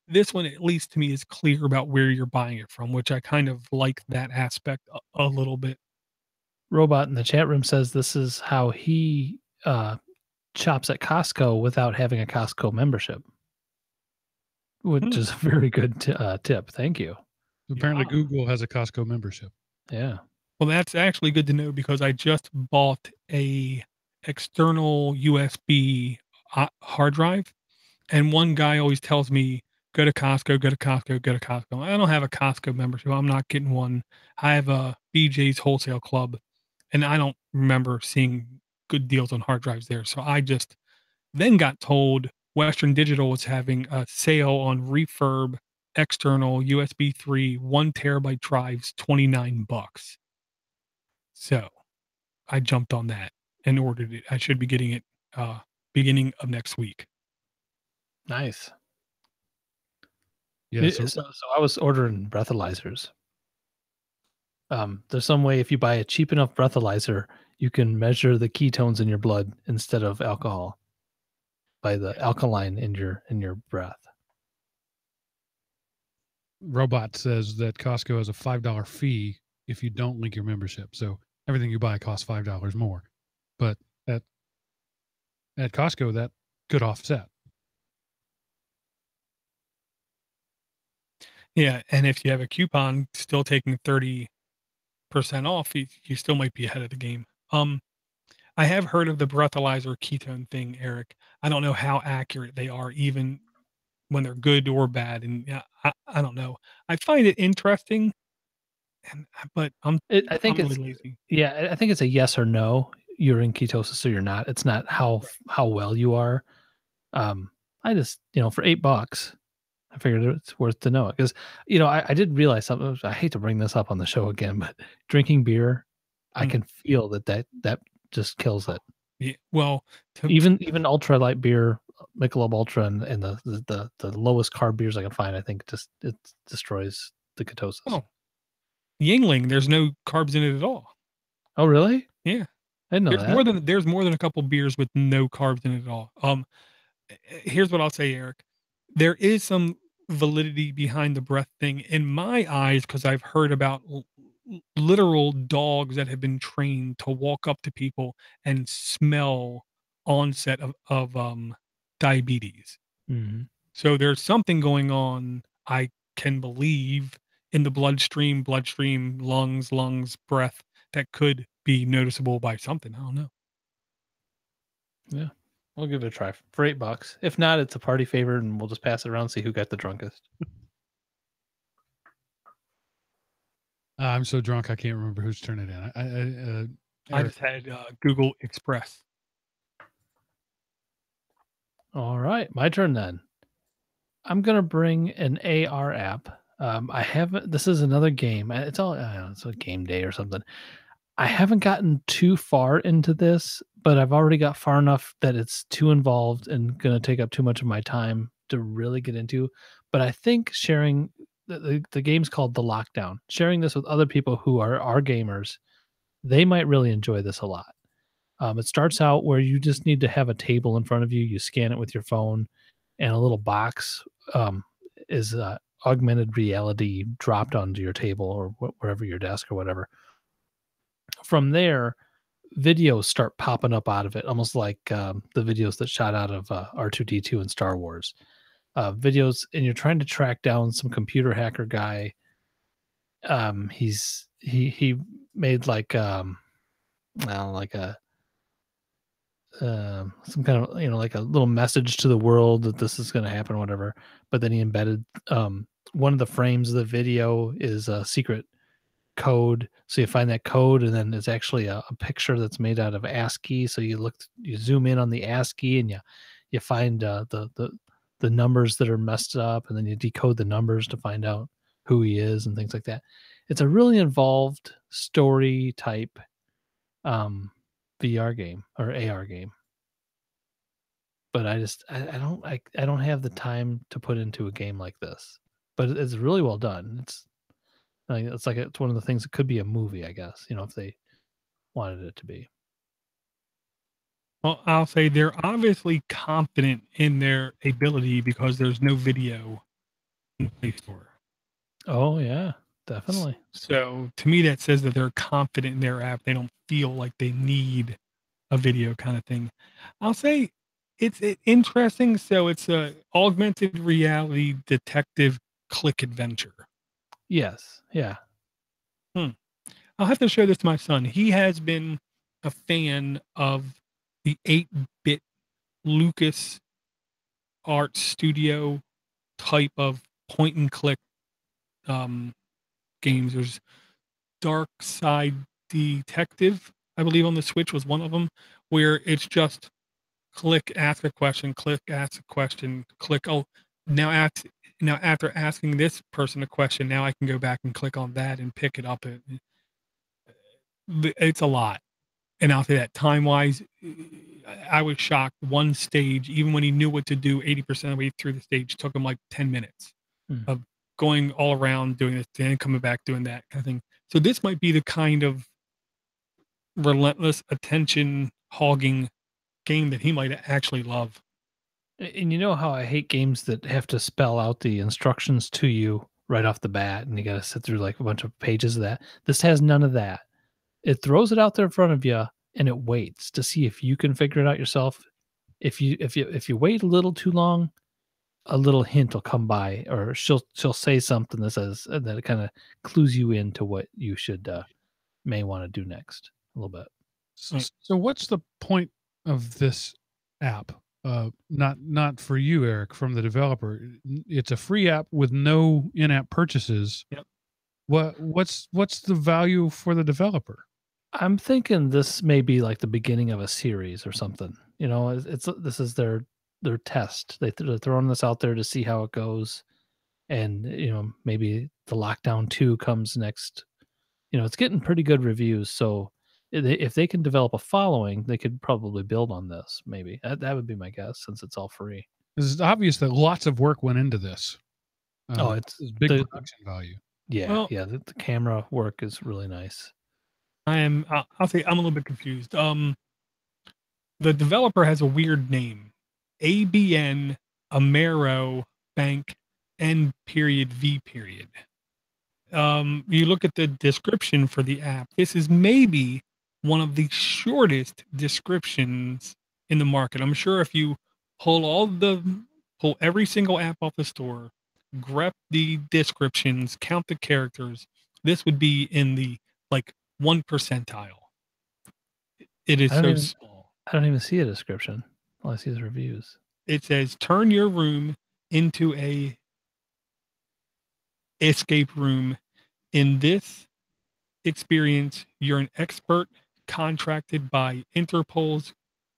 This one, at least to me, is clear about where you're buying it from, which I kind of like that aspect a little bit. Robot in the chat room says this is how he shops at Costco without having a Costco membership, which is a very good tip. Thank you. Apparently, Google has a Costco membership. Yeah. Well, that's actually good to know because I just bought a external USB hard drive, and one guy always tells me, "Go to Costco, go to Costco, go to Costco." I don't have a Costco membership. I'm not getting one. I have a BJ's Wholesale Club, and I don't remember seeing good deals on hard drives there. So I just then got told Western Digital was having a sale on refurb external USB 3 1 terabyte drives, $29. So I jumped on that and ordered it. I should be getting it beginning of next week. Nice. Yeah. So I was ordering breathalyzers. There's some way if you buy a cheap enough breathalyzer, you can measure the ketones in your blood instead of alcohol by the alkaline in your breath. Robot says that Costco has a $5 fee if you don't link your membership. So everything you buy costs $5 more. But at Costco, that could offset. Yeah, and if you have a coupon still taking 30% off, you still might be ahead of the game. I have heard of the breathalyzer ketone thing, Eric. I don't know how accurate they are, even when they're good or bad. And yeah, I don't know. I find it interesting, but I'm really lazy. Yeah, I think it's a yes or no. You're in ketosis or you're not. It's not how well you are. I just for $8, I figured it's worth to know it because I did realize something. I hate to bring this up on the show again, but drinking beer, I can feel that just kills it. Yeah, well, even ultralight beer, Michelob Ultra, and the lowest carb beers I can find, I think it destroys the ketosis. Oh, Yingling, there's no carbs in it at all. Oh, really? Yeah, I didn't know that. There's more than a couple beers with no carbs in it at all. Here's what I'll say, Eric. There is some validity behind the breath thing in my eyes because I've heard about literal dogs that have been trained to walk up to people and smell onset of diabetes. Mm-hmm. So there's something going on, I can believe, in the bloodstream, lungs, breath that could be noticeable by something. I don't know. Yeah. We'll give it a try for $8. If not, it's a party favor, and we'll just pass it around and see who got the drunkest. I'm so drunk I can't remember whose turn it is. I just had Google Express. All right, my turn then. I'm gonna bring an AR app. I haven't. This is another game. It's a game day or something. I haven't gotten too far into this, but I've already got far enough that it's too involved and going to take up too much of my time to really get into. But I think sharing the game's called The Lockdown. Sharing this with other people who are gamers, they might really enjoy this a lot. It starts out where you just need to have a table in front of you. You scan it with your phone, and a little box is augmented reality dropped onto your table or wherever your desk or whatever. From there, videos start popping up out of it, almost like the videos that shot out of R2-D2 in Star Wars. Videos, and you're trying to track down some computer hacker guy. He made like some kind of like a little message to the world that this is going to happen or whatever. But then he embedded one of the frames of the video is a secret code. So you find that code, and then there's actually a picture that's made out of ASCII. So you zoom in on the ASCII, and you find the numbers that are messed up, and then you decode the numbers to find out who he is and things like that. It's a really involved story type VR game or AR game. But I don't have the time to put into a game like this. But it's really well done. It's one of the things that could be a movie, I guess, if they wanted it to be. Well, I'll say they're obviously confident in their ability because there's no video in the Play Store. Oh yeah, definitely. So to me, that says that they're confident in their app. They don't feel like they need a video kind of thing. I'll say it's interesting. So it's a augmented reality detective click adventure. Yes. Yeah. I'll have to show this to my son. He has been a fan of the 8-bit Lucas Art Studio type of point and click games. There's Dark Side Detective, I believe, on the Switch was one of them, where it's just click, ask a question, click, ask a question, click. Oh, now after asking this person a question, now I can go back and click on that and pick it up. It's a lot. And I'll say that time-wise, I was shocked. One stage, even when he knew what to do, 80% of the way through the stage, took him like 10 minutes of going all around doing this, then coming back doing that kind of thing. So this might be the kind of relentless attention hogging game that he might actually love. And you know how I hate games that have to spell out the instructions to you right off the bat, and you got to sit through like a bunch of pages of that. This has none of that. It throws it out there in front of you, and it waits to see if you can figure it out yourself. If you wait a little too long, a little hint will come by, or she'll say something that says that kind of clues you into what you should may want to do next a little bit. So what's the point of this app? Not for you, Eric, from the developer. It's a free app with no in-app purchases. Yep. What's the value for the developer? I'm thinking this may be like the beginning of a series or something. This is their test. They're throwing this out there to see how it goes, and maybe the Lockdown 2 comes next. It's getting pretty good reviews, so if they can develop a following, they could probably build on this. Maybe that would be my guess, since it's all free. It's obvious that lots of work went into this. It's big production value. Yeah, well, the camera work is really nice. I'll say I'm a little bit confused. The developer has a weird name. ABN Amero Bank N.V. You look at the description for the app. This is maybe one of the shortest descriptions in the market. I'm sure if you pull every single app off the store, grep the descriptions, count the characters, this would be in the 1 percentile. It is so small. I don't even see a description. All I see is reviews. It says, turn your room into a escape room. In this experience, you're an expert contracted by Interpol's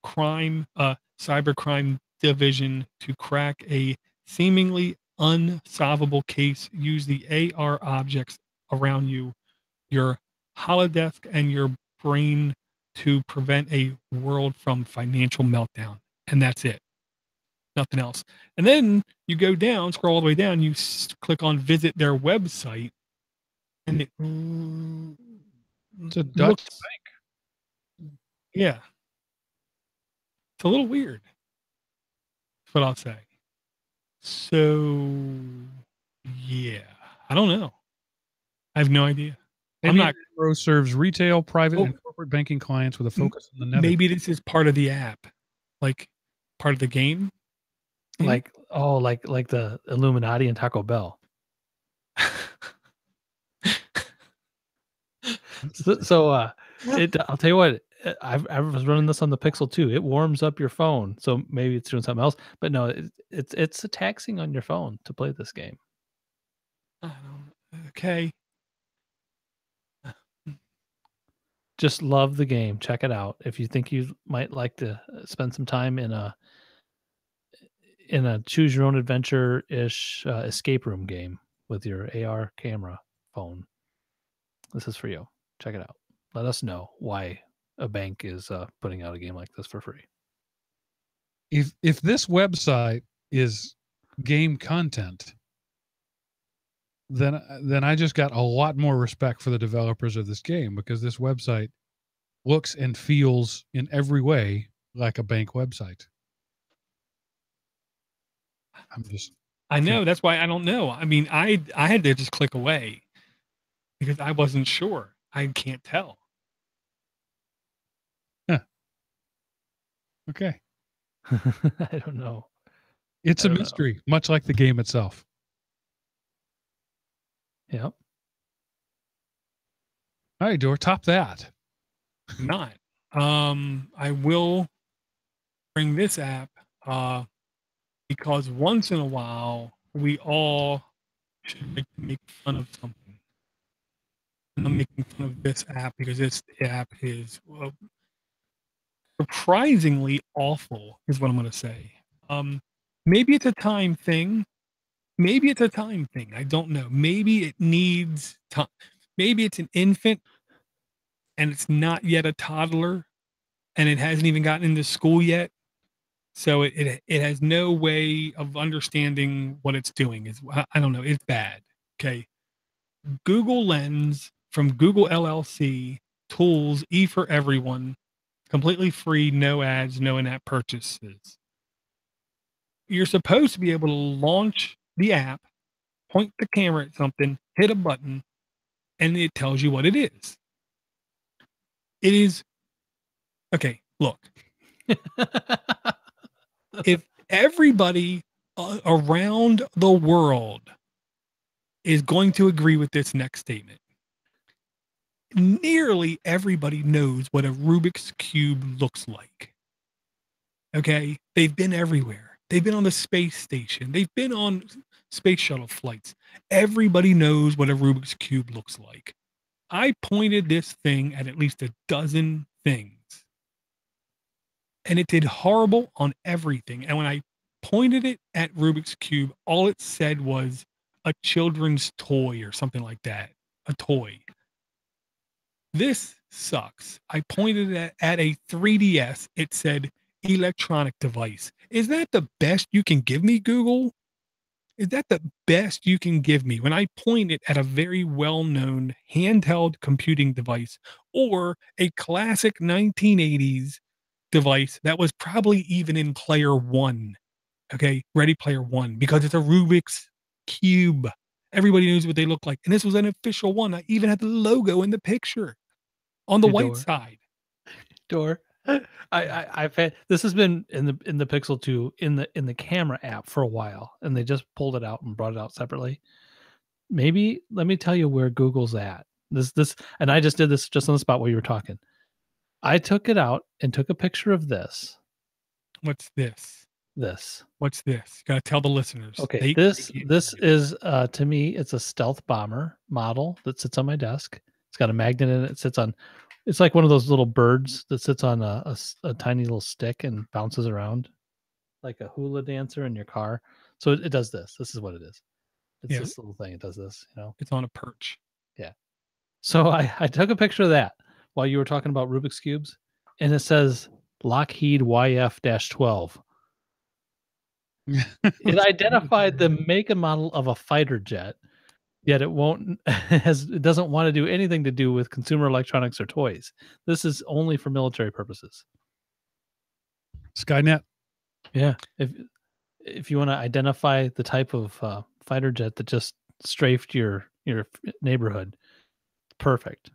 cybercrime division to crack a seemingly unsolvable case. Use the AR objects around you, your holodesk, and your brain to prevent a world from financial meltdown. And that's it. Nothing else. And then you go down, scroll all the way down, you click on visit their website, and it's a Dutch bank. Yeah. It's a little weird. That's what I'll say. So, yeah. I don't know. I have no idea. Pro serves retail, private, and corporate banking clients with a focus on the Netherlands. Maybe this is part of the app, part of the game. Like the Illuminati and Taco Bell. I'll tell you what, I was running this on the Pixel 2. It warms up your phone, so maybe it's doing something else. But no, it's taxing on your phone to play this game. Okay. Just love the game. Check it out. If you think you might like to spend some time in a choose your own adventure ish escape room game with your AR camera phone, this is for you. Check it out. Let us know why a bank is putting out a game like this for free. If this website is game content, then I just got a lot more respect for the developers of this game, because this website looks and feels in every way like a bank website. I know, that's why I don't know. I mean, I had to just click away because I wasn't sure. I can't tell. Okay. I don't know. It's a mystery, much like the game itself. Yep. All right, Door, top that. Not. I will bring this app because once in a while we all should make fun of something. And I'm making fun of this app because this app is surprisingly awful, is what I'm going to say. Maybe it's a time thing. Maybe it's a time thing. I don't know. Maybe it needs time. Maybe it's an infant and it's not yet a toddler and it hasn't even gotten into school yet. So it has no way of understanding what it's doing. I don't know. It's bad. Okay. Google Lens from Google LLC, tools, E for everyone, completely free, no ads, no in-app purchases. You're supposed to be able to launch the app, point the camera at something, hit a button, and it tells you what it is. It is, okay, look. If everybody around the world is going to agree with this next statement, nearly everybody knows what a Rubik's Cube looks like. Okay? They've been everywhere. They've been on the space station. They've been on space shuttle flights. Everybody knows what a Rubik's Cube looks like. I pointed this thing at least a dozen things. And it did horrible on everything. And when I pointed it at Rubik's Cube, all it said was a children's toy or something like that. A toy. This sucks. I pointed it at a 3DS. It said electronic device. Is that the best you can give me, Google? Is that the best you can give me when I point it at a very well-known handheld computing device or a classic 1980s device that was probably even in Player One? Okay, Ready Player One, because it's a Rubik's Cube. Everybody knows what they look like. And this was an official one. I even had the logo in the picture on the white side. Door. I've had this has been in the Pixel 2 in the camera app for a while, and they just pulled it out and brought it out separately. Maybe let me tell you where Google's at. This and I just did this just on the spot while you were talking. I took it out and took a picture of this. What's this? This. What's this? Gotta tell the listeners. Okay, this is to me, it's a stealth bomber model that sits on my desk. It's got a magnet in it. It sits on. It's like one of those little birds that sits on a tiny little stick and bounces around like a hula dancer in your car. So it does this. This is what it is. It's this little thing. It does this, you know. It's on a perch. Yeah. So I took a picture of that while you were talking about Rubik's Cubes, and it says Lockheed YF-12. It identified the make and model of a fighter jet. Yet it doesn't want to do anything to do with consumer electronics or toys. This is only for military purposes. Skynet. Yeah. If you want to identify the type of fighter jet that just strafed your neighborhood, perfect.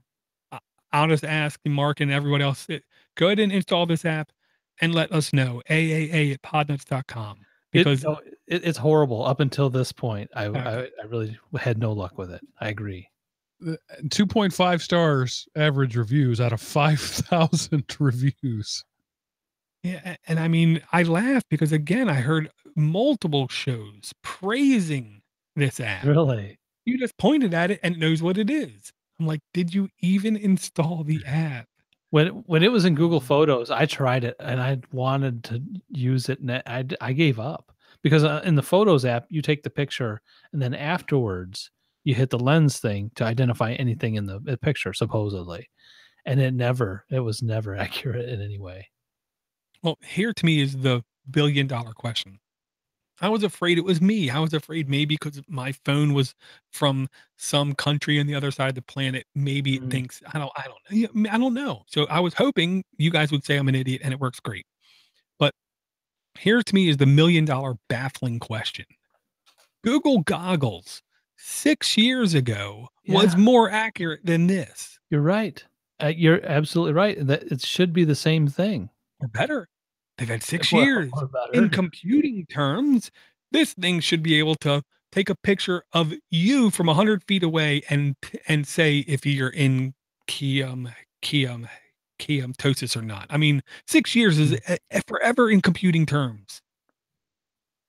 I'll just ask Mark and everyone else, go ahead and install this app and let us know. AAA@podnutz.com. Because it's horrible up until this point. I really had no luck with it. I agree. 2.5 stars average reviews out of 5,000 reviews. Yeah, and I mean, I laughed because again, I heard multiple shows praising this app. Really? You just pointed at it and it knows what it is. I'm like, did you even install the app? When it was in Google Photos, I tried it and I wanted to use it, and I gave up because in the Photos app, you take the picture and then afterwards you hit the lens thing to identify anything in the picture, supposedly, and it was never accurate in any way. Well, here to me is the billion-dollar question. I was afraid it was me. I was afraid maybe because my phone was from some country on the other side of the planet, maybe it Mm. thinks I don't know. Yeah, I don't know. So I was hoping you guys would say I'm an idiot and it works great. But here to me is the $1,000,000 baffling question. Google Goggles 6 years ago was Yeah. more accurate than this, You're right. You're absolutely right. That it should be the same thing. or better. They've had 6 Well, years. or better. In computing terms, this thing should be able to take a picture of you from 100 feet away and say if you're in Kiamtosis or not. I mean, 6 years is forever in computing terms.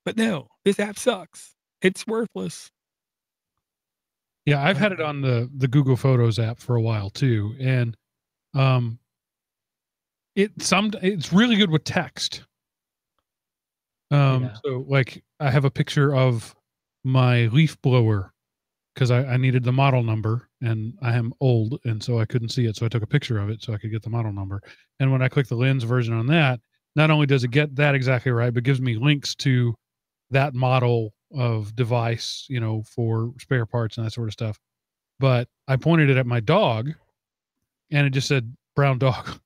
But no, this app sucks. It's worthless. Yeah, I've had it on the Google Photos app for a while too, and it's really good with text. Yeah. So like I have a picture of my leaf blower because I needed the model number, and I am old, and so I couldn't see it, so I took a picture of it so I could get the model number. And when I click the lens version on that, not only does it get that exactly right, but gives me links to that model of device, you know, for spare parts and that sort of stuff. But I pointed it at my dog, and it just said brown dog.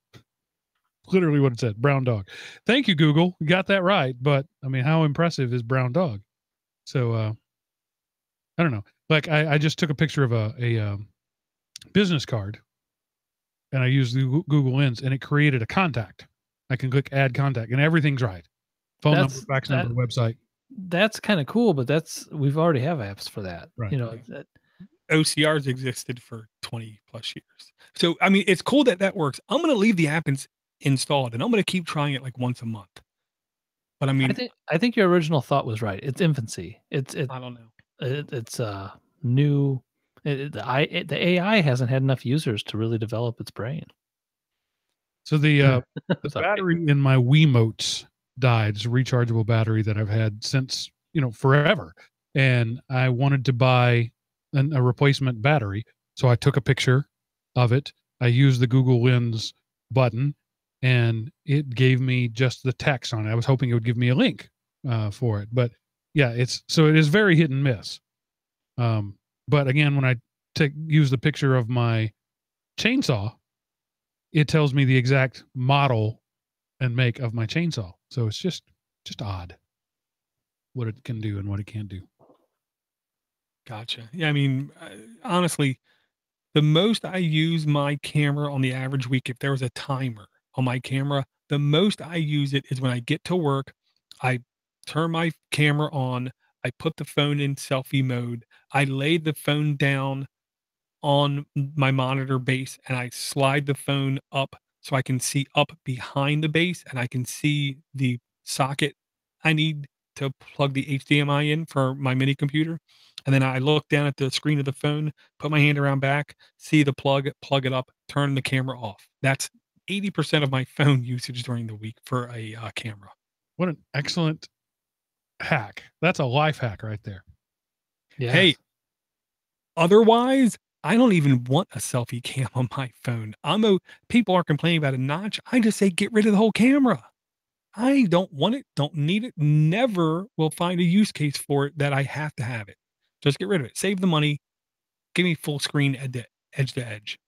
Literally what it said, brown dog. Thank you, Google. You got that right. But I mean, how impressive is brown dog? So I don't know. Like I just took a picture of a business card, and I used the Google Lens, and it created a contact. I can click add contact, and everything's right. Phone number, fax number, website. That's kind of cool, but we've already have apps for that. Right. You know, OCRs existed for 20 plus years. So, I mean, it's cool that works. I'm going to leave the app installed, and I'm going to keep trying it like once a month. But I mean, I think your original thought was right. It's infancy. I don't know. It's new. The AI hasn't had enough users to really develop its brain. So the battery in my Wiimotes died. It's a rechargeable battery that I've had since, you know, forever. And I wanted to buy a replacement battery. So I took a picture of it. I used the Google Lens button, and it gave me just the text on it. I was hoping it would give me a link for it. But yeah, it is very hit and miss. But again, when I use the picture of my chainsaw, it tells me the exact model and make of my chainsaw. So it's just odd what it can do and what it can't do. Gotcha. Yeah, I mean, honestly, the most I use my camera on the average week, if there was a timer on my camera, the most I use it is when I get to work, I turn my camera on, I put the phone in selfie mode, I lay the phone down on my monitor base, and I slide the phone up so I can see up behind the base, and I can see the socket I need to plug the HDMI in for my mini computer. And then I look down at the screen of the phone, put my hand around back, see the plug it up, turn the camera off. That's 80% of my phone usage during the week for a camera. What an excellent hack. That's a life hack right there. Yeah. Hey, otherwise, I don't even want a selfie cam on my phone. People are complaining about a notch. I just say get rid of the whole camera. I don't want it, don't need it, never will find a use case for it that I have to have it. Just get rid of it. Save the money. Give me full screen edge to edge.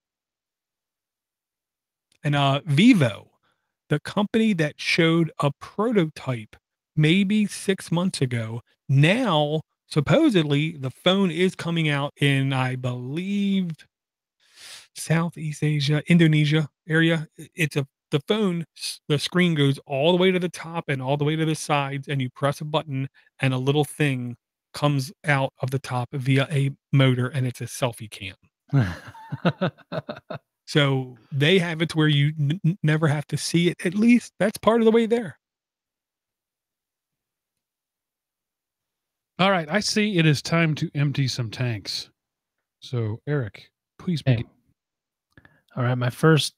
And Vivo, the company that showed a prototype maybe 6 months ago, now supposedly the phone is coming out in, I believe, Southeast Asia, Indonesia area. The phone, the screen goes all the way to the top and all the way to the sides, and you press a button and a little thing comes out of the top via a motor, and it's a selfie cam. So they have it to where you never have to see it. At least that's part of the way there. All right. I see it is time to empty some tanks. So Eric, please begin. All right. My first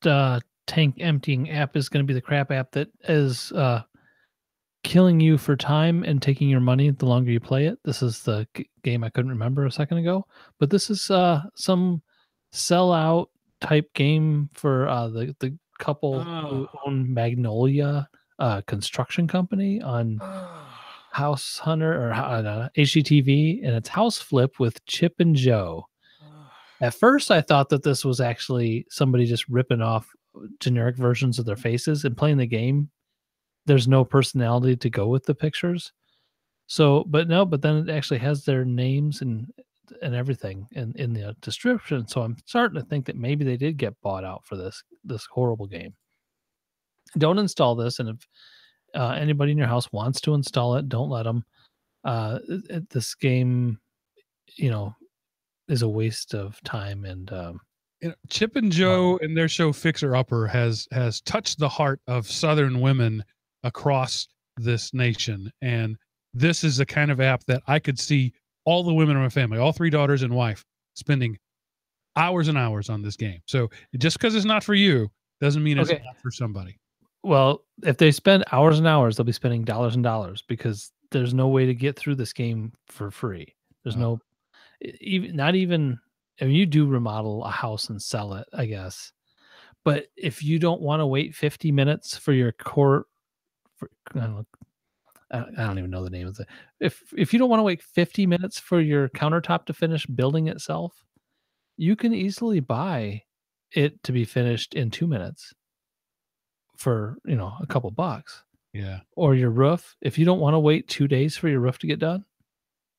tank emptying app is going to be the crap app that is killing you for time and taking your money the longer you play it. This is the game I couldn't remember a second ago, but this is some sellout type game for the couple who own Magnolia construction company on House Hunter or HGTV, and it's House Flip with Chip and Joe. At first, I thought that this was actually somebody just ripping off generic versions of their faces and playing the game. There's no personality to go with the pictures. So, but then it actually has their names and everything in the description. So I'm starting to think that maybe they did get bought out for this horrible game. Don't install this, and if anybody in your house wants to install it, don't let them. This game, is a waste of time. And Chip and Joe and their show Fixer Upper has touched the heart of Southern women across this nation. And this is the kind of app that I could see all the women in my family, all 3 daughters and wife, spending hours and hours on this game. So just because it's not for you doesn't mean it's not for somebody. Well, if they spend hours and hours, they'll be spending dollars and dollars, because there's no way to get through this game for free. There's not even, I mean, you do remodel a house and sell it, I guess. But if you don't want to wait 50 minutes for your core, I don't even know the name of it. If you don't want to wait 50 minutes for your countertop to finish building itself, you can easily buy it to be finished in 2 minutes for, a couple bucks. Yeah. Or your roof. If you don't want to wait 2 days for your roof to get done,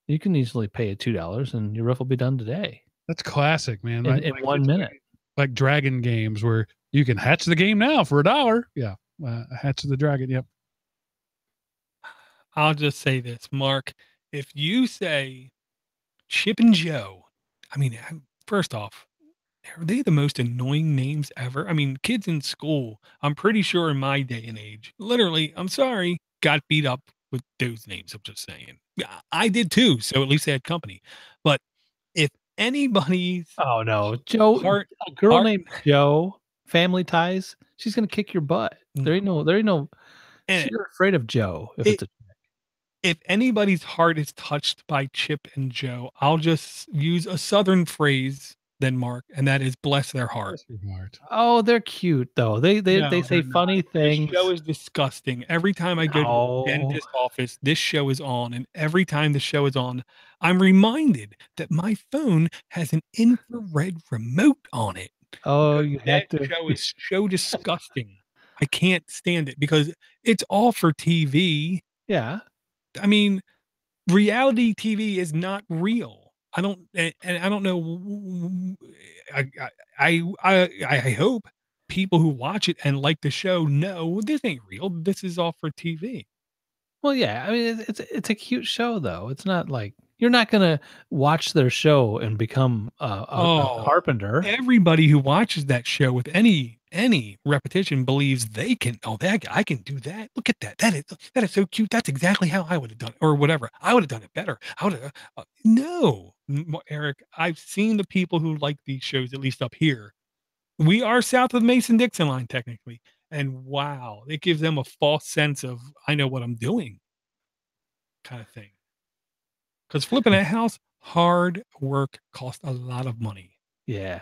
you can easily pay $2 and your roof will be done today. That's classic, man. In 1 minute. Like dragon games where you can hatch the game now for $1. Yeah. Hatch the dragon. Yep. I'll just say this, Mark. If you say Chip and Joe, I mean, first off, are they the most annoying names ever? I mean, kids in school, I'm pretty sure in my day and age, literally, I'm sorry, got beat up with those names. I'm just saying. Yeah, I did too. So at least they had company. But if anybody's Joe, a girl named Joe, Family Ties, she's gonna kick your butt. There ain't no. You're afraid of Joe if anybody's heart is touched by Chip and Joe, I'll just use a Southern phrase then, Mark, and that is bless their heart. Oh, they're cute though. They say funny things. The show is disgusting. Every time I go to the dentist office, this show is on, and every time the show is on, I'm reminded that my phone has an infrared remote on it. Oh, you have to. Show is so disgusting. I can't stand it because it's all for TV. Yeah. I mean, reality TV is not real. I don't know. I hope people who watch it and like the show know this ain't real. This is all for TV. Well, yeah. I mean, it's a cute show though. It's not like you're not gonna watch their show and become a carpenter. Everybody who watches that show with any repetition believes they can. Oh, I can do that. Look at that. That is so cute. That's exactly how I would have done it, or whatever. I would have done it better. I would have. No, Eric. I've seen the people who like these shows, at least up here. We are south of Mason-Dixon line, technically, and wow, it gives them a false sense of I know what I'm doing, kind of thing. Because flipping a house, hard work costs a lot of money. Yeah.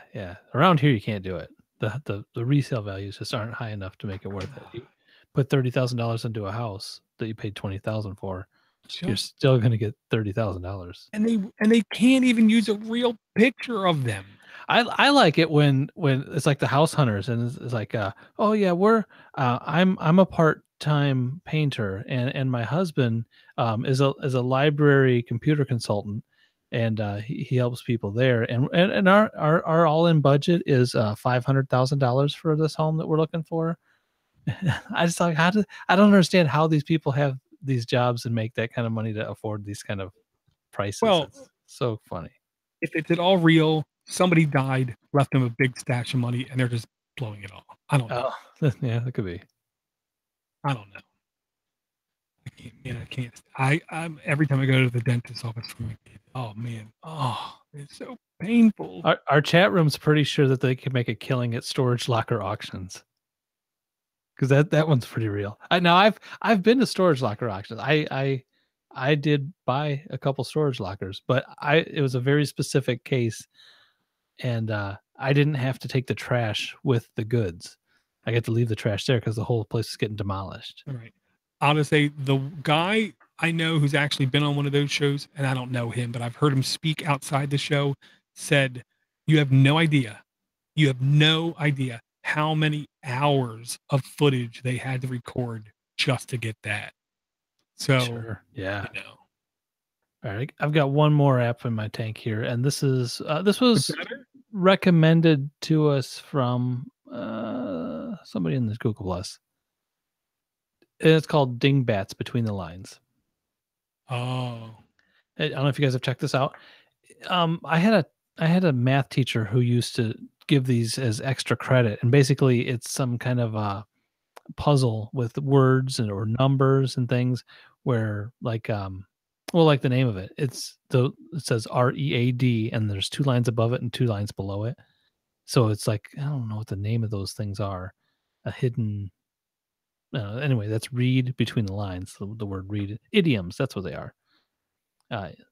Around here, you can't do it. The resale values just aren't high enough to make it worth it. You put $30,000 into a house that you paid $20,000 for, you're still going to get $30,000. And they can't even use a real picture of them. I like it when it's like the house hunters, and it's like, oh yeah, I'm a part-time painter, and my husband is a library computer consultant. And he helps people there, and our all-in budget is $500,000 for this home that we're looking for. I just like I don't understand how these people have these jobs and make that kind of money to afford these kind of prices. Well, it's so funny. If it's at all real, somebody died, left them a big stash of money, and they're just blowing it all. I don't know. Yeah, that could be. I don't know. I can't. I'm every time I go to the dentist's office for my kid. Oh man, it's so painful. Our chat room's pretty sure that they can make a killing at storage locker auctions. because that one's pretty real. I've been to storage locker auctions. I did buy a couple storage lockers, but it was a very specific case, and I didn't have to take the trash with the goods. I get to leave the trash there because the whole place is getting demolished. All right. I'll just say the guy I know who's actually been on one of those shows, and I don't know him, but I've heard him speak outside the show, said, you have no idea how many hours of footage they had to record just to get that. So, Sure. Yeah. you know. All right. I've got one more app in my tank here, and this was Better? recommended to us from somebody in this Google Plus. It's called Dingbats Between the Lines. Oh. I don't know if you guys have checked this out. I had a math teacher who used to give these as extra credit, and basically it's some kind of a puzzle with words or numbers and things where like the name of it. It says READ and there's 2 lines above it and 2 lines below it. So it's like, I don't know what the name of those things are. A hidden anyway, that's read between the lines. The word read, idioms, that's what they are.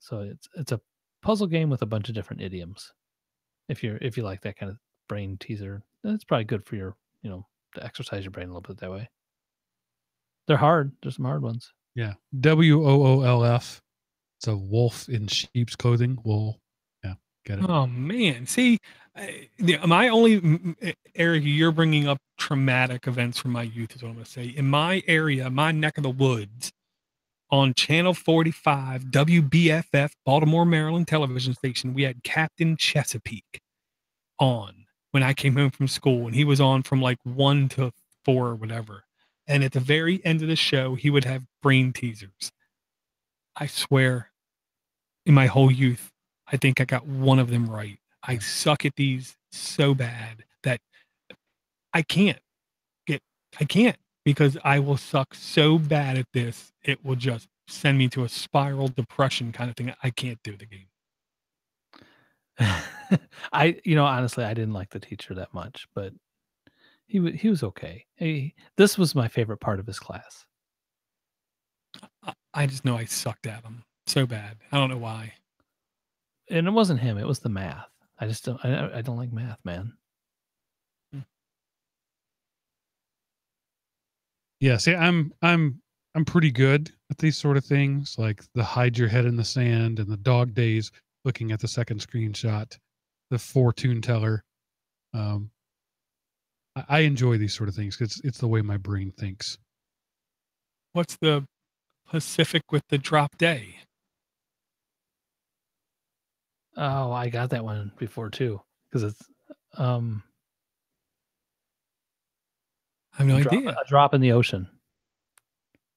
So it's a puzzle game with a bunch of different idioms. If you like that kind of brain teaser, it's probably good for your, to exercise your brain a little bit that way. They're hard. There's some hard ones. Yeah. WOOLF. It's a wolf in sheep's clothing. Wool. Yeah. Get it. Oh man. See, my only Eric, you're bringing up traumatic events from my youth is what I'm going to say. In my area, my neck of the woods, on Channel 45, WBFF, Baltimore, Maryland television station, we had Captain Chesapeake on when I came home from school, and he was on from like 1 to 4 or whatever. And at the very end of the show, he would have brain teasers. I swear, in my whole youth, I think I got one of them right. I suck at these so bad that I can't, because I will suck so bad at this, it will just send me to a spiral depression kind of thing. I can't do the game. Honestly, I didn't like the teacher that much, but he was okay. This was my favorite part of his class. I just know I sucked at him so bad. I don't know why. And it wasn't him; it was the math. I don't like math, man. Yeah, see, I'm pretty good at these sort of things, like the hide your head in the sand and the dog days. Looking at the second screenshot, the fortune teller. I enjoy these sort of things because it's the way my brain thinks. What's the Pacific with the drop day? Oh, I got that one before too, because it's I have no idea. A drop in the ocean.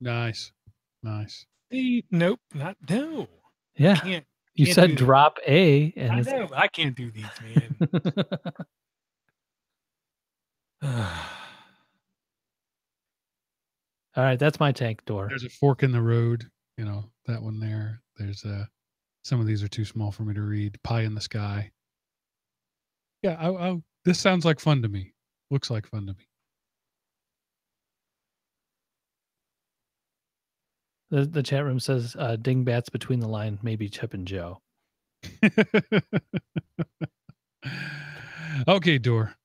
Nice. Nope, not no. Yeah, you said drop A, and I know I can't do these, man. All right, that's my tank door. There's a fork in the road, that one there. There's some of these are too small for me to read. Pie in the sky. Yeah, this sounds like fun to me. Looks like fun to me. The chat room says Dingbats Between the Line, maybe Chip and Joe. Okay, Door.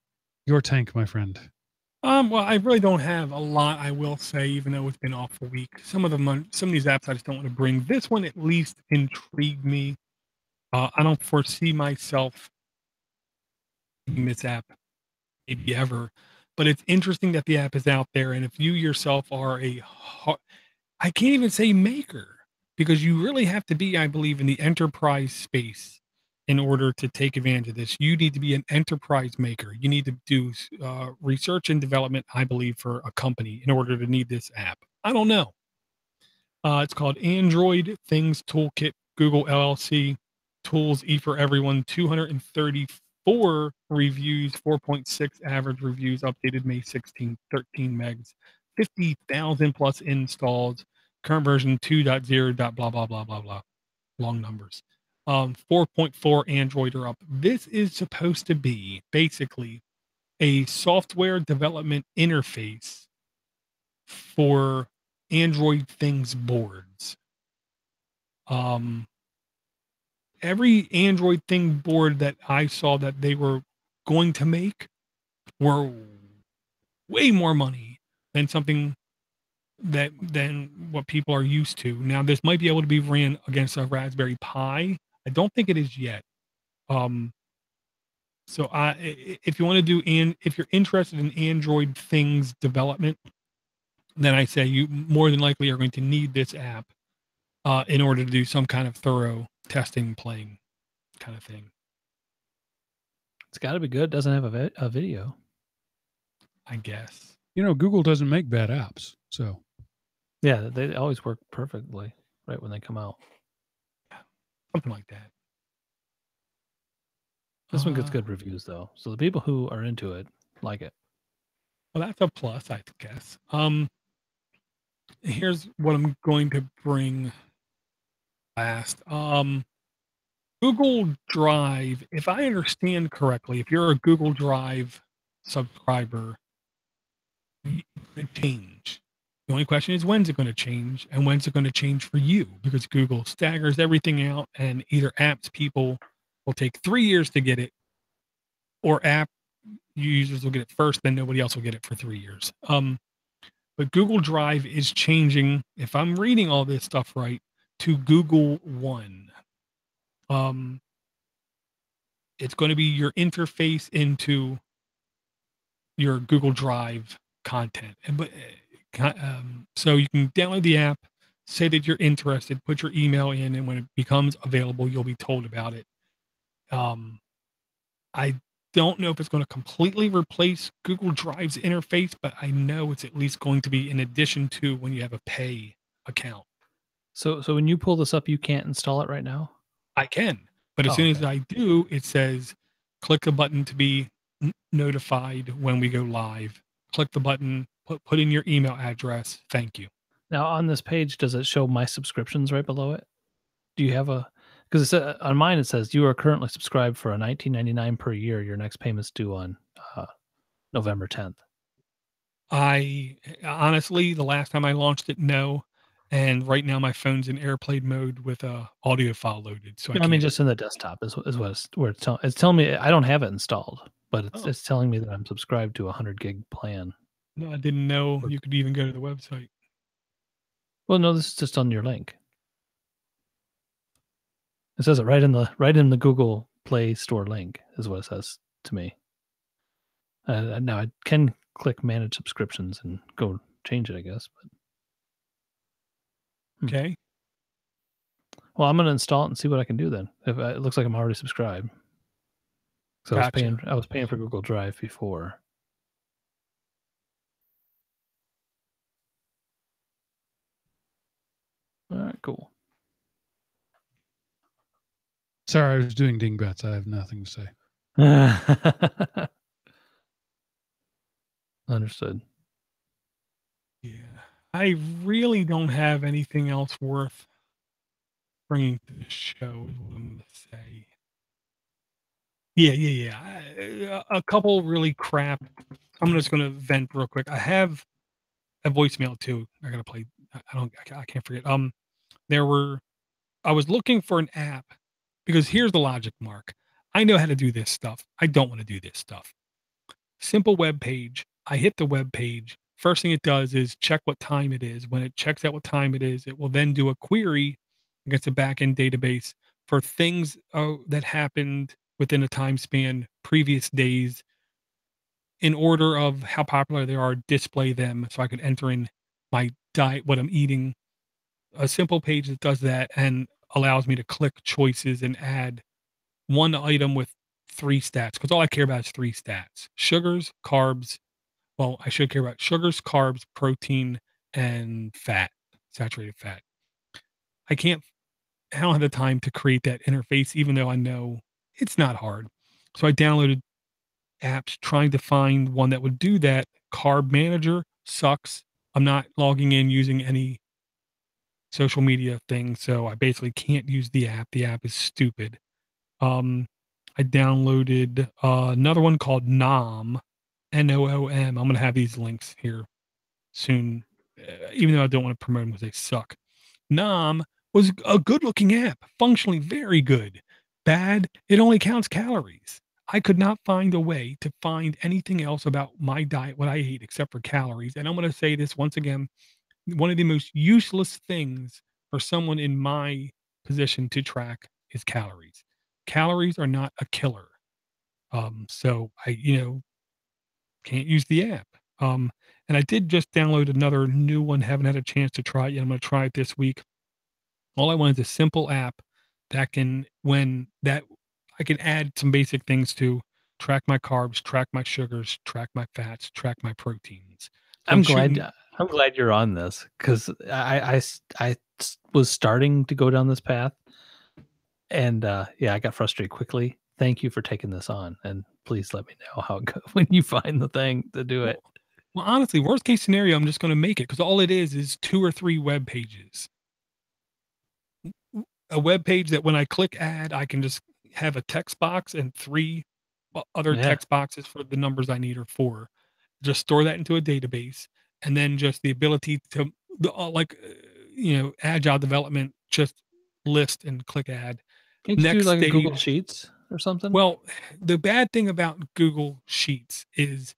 Your tank, my friend. Well, I really don't have a lot, I will say, even though it's been off for a week. Some of these apps I just don't want to bring. This one at least intrigued me. I don't foresee myself using this app maybe ever, but it's interesting that the app is out there. And if you yourself are I can't even say maker, because you really have to be, I believe, in the enterprise space in order to take advantage of this. You need to be an enterprise maker. You need to do research and development, I believe, for a company in order to need this app. I don't know. It's called Android Things Toolkit, Google LLC, Tools E for Everyone, 234 reviews, 4.6 average reviews, updated May 16, 13 megs. 50,000 plus installs, current version 2.0. Blah, blah, blah, blah, blah. Long numbers. 4.4 Android or up. This is supposed to be basically a software development interface for Android Things boards. Every Android Thing board that I saw that they were going to make were way more money than something than what people are used to. Now, this might be able to be ran against a Raspberry Pi. I don't think it is yet. So if you want to do, and if you're interested in Android Things development, then I say you more than likely are going to need this app in order to do some kind of thorough testing, playing kind of thing. It's got to be good. It doesn't have a video, I guess. You know, Google doesn't make bad apps, so yeah, they always work perfectly right when they come out. Something like that. This one gets good reviews though, so the people who are into it like it. Well, that's a plus, I guess. Here's what I'm going to bring last. Google Drive, if I understand correctly, if you're a Google Drive subscriber, it change. The only question is, when's it going to change, and when's it going to change for you? Because Google staggers everything out, and either apps people will take 3 years to get it, or app users will get it first, then nobody else will get it for 3 years. But Google Drive is changing, if I'm reading all this stuff right, to Google One. It's going to be your interface into your Google Drive content. So you can download the app, say that you're interested, put your email in, and when it becomes available, you'll be told about it. I don't know if it's going to completely replace Google Drive's interface, but I know it's at least going to be in addition to when you have a pay account. So when you pull this up, you can't install it right now? I can, but as soon as I do, it says, click the button to be notified when we go live. Click the button, put in your email address. Thank you. Now on this page, does it show my subscriptions right below it? Do you have a, because on mine, it says you are currently subscribed for a $19.99 per year. Your next payment's due on November 10th. I honestly, the last time I launched it, no. And right now my phone's in airplane mode with a audio file loaded. So I mean, just in the desktop is what it's telling me. I don't have it installed, but it's telling me that I'm subscribed to a 100 gig plan. No, I didn't know you could even go to the website. Well, no, this is just on your link. It says it right in the Google Play Store link is what it says to me. Now I can click manage subscriptions and go change it, I guess. But okay. Well, I'm going to install it and see what I can do then. If it looks like I'm already subscribed. So gotcha. I was paying for Google Drive before. All right, cool. Sorry, I was doing Dingbats. I have nothing to say. Understood. Yeah. I really don't have anything else worth bringing to the show, is what I'm going to say. Yeah. A couple really crap. I'm just going to vent real quick. I have a voicemail too. I got to play. I can't forget. I was looking for an app because here's the logic, Mark. I know how to do this stuff. I don't want to do this stuff. Simple web page. I hit the web page. First thing it does is check what time it is. When it checks out what time it is, it will then do a query against a backend database for things that happened within a time span, previous days, in order of how popular they are, display them so I could enter in my diet, what I'm eating. A simple page that does that and allows me to click choices and add one item with 3 stats, because all I care about is 3 stats: sugars, carbs. Well, I should care about sugars, carbs, protein, and fat, saturated fat. I don't have the time to create that interface, even though I know it's not hard. So I downloaded apps trying to find one that would do that. Carb Manager sucks. I'm not logging in using any social media thing, so I basically can't use the app. The app is stupid. I downloaded another one called Noom, Noom. I'm going to have these links here soon even though I don't want to promote them because they suck. Nom was a good-looking app, functionally very good. Bad, it only counts calories. I could not find a way to find anything else about my diet, what I ate, except for calories. And I'm going to say this once again, one of the most useless things for someone in my position to track is calories. Calories are not a killer. So I, can't use the app. And I did just download another new one. Haven't had a chance to try it yet. I'm going to try it this week. All I want is a simple app that I can add some basic things to track my carbs, track my sugars, track my fats, track my proteins. I'm glad you're on this, because I was starting to go down this path, and I got frustrated quickly. Thank you for taking this on, and please let me know how it goes when you find the thing to do it. Well, honestly, worst case scenario, I'm just going to make it, because all it is 2 or 3 web pages. A web page that when I click add, I can just have a text box and 3 other text boxes for the numbers I need, or 4. Just store that into a database, and then just the ability to agile development, just list and click add. Can't you do like a Google Sheets or something? Well, the bad thing about Google Sheets is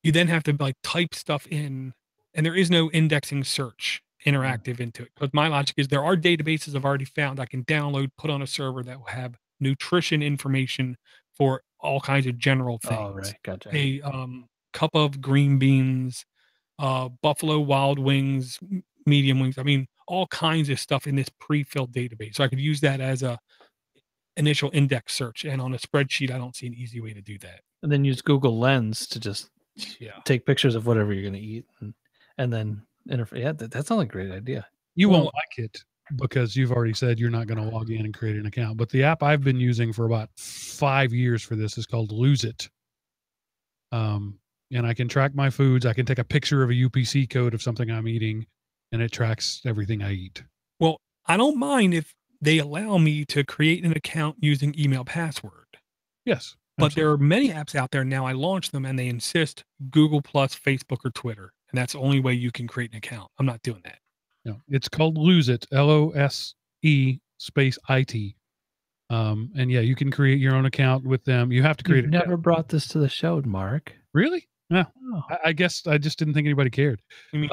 you then have to type stuff in, and there is no indexing search interactive into it. Because my logic is there are databases I've already found I can download, put on a server that will have nutrition information for all kinds of general things. Oh, right. Gotcha. A cup of green beans, Buffalo Wild Wings, medium wings. I mean, all kinds of stuff in this pre-filled database. So I could use that as a initial index search. And on a spreadsheet, I don't see an easy way to do that. And then use Google Lens to just take pictures of whatever you're going to eat, and then interface. That sounds like a great idea. You won't like it because you've already said you're not going to log in and create an account. But the app I've been using for about 5 years for this is called Lose It. And I can track my foods. I can take a picture of a UPC code of something I'm eating, and it tracks everything I eat. Well, I don't mind if they allow me to create an account using email password. Yes. But there are many apps out there now. I launch them and they insist Google plus Facebook or Twitter. And that's the only way you can create an account. I'm not doing that. No, it's called Lose It, LOSE space IT. And yeah, you can create your own account with them. You have to create. You've never brought this to the show, Mark. Really? No. Oh. I guess I just didn't think anybody cared. You mean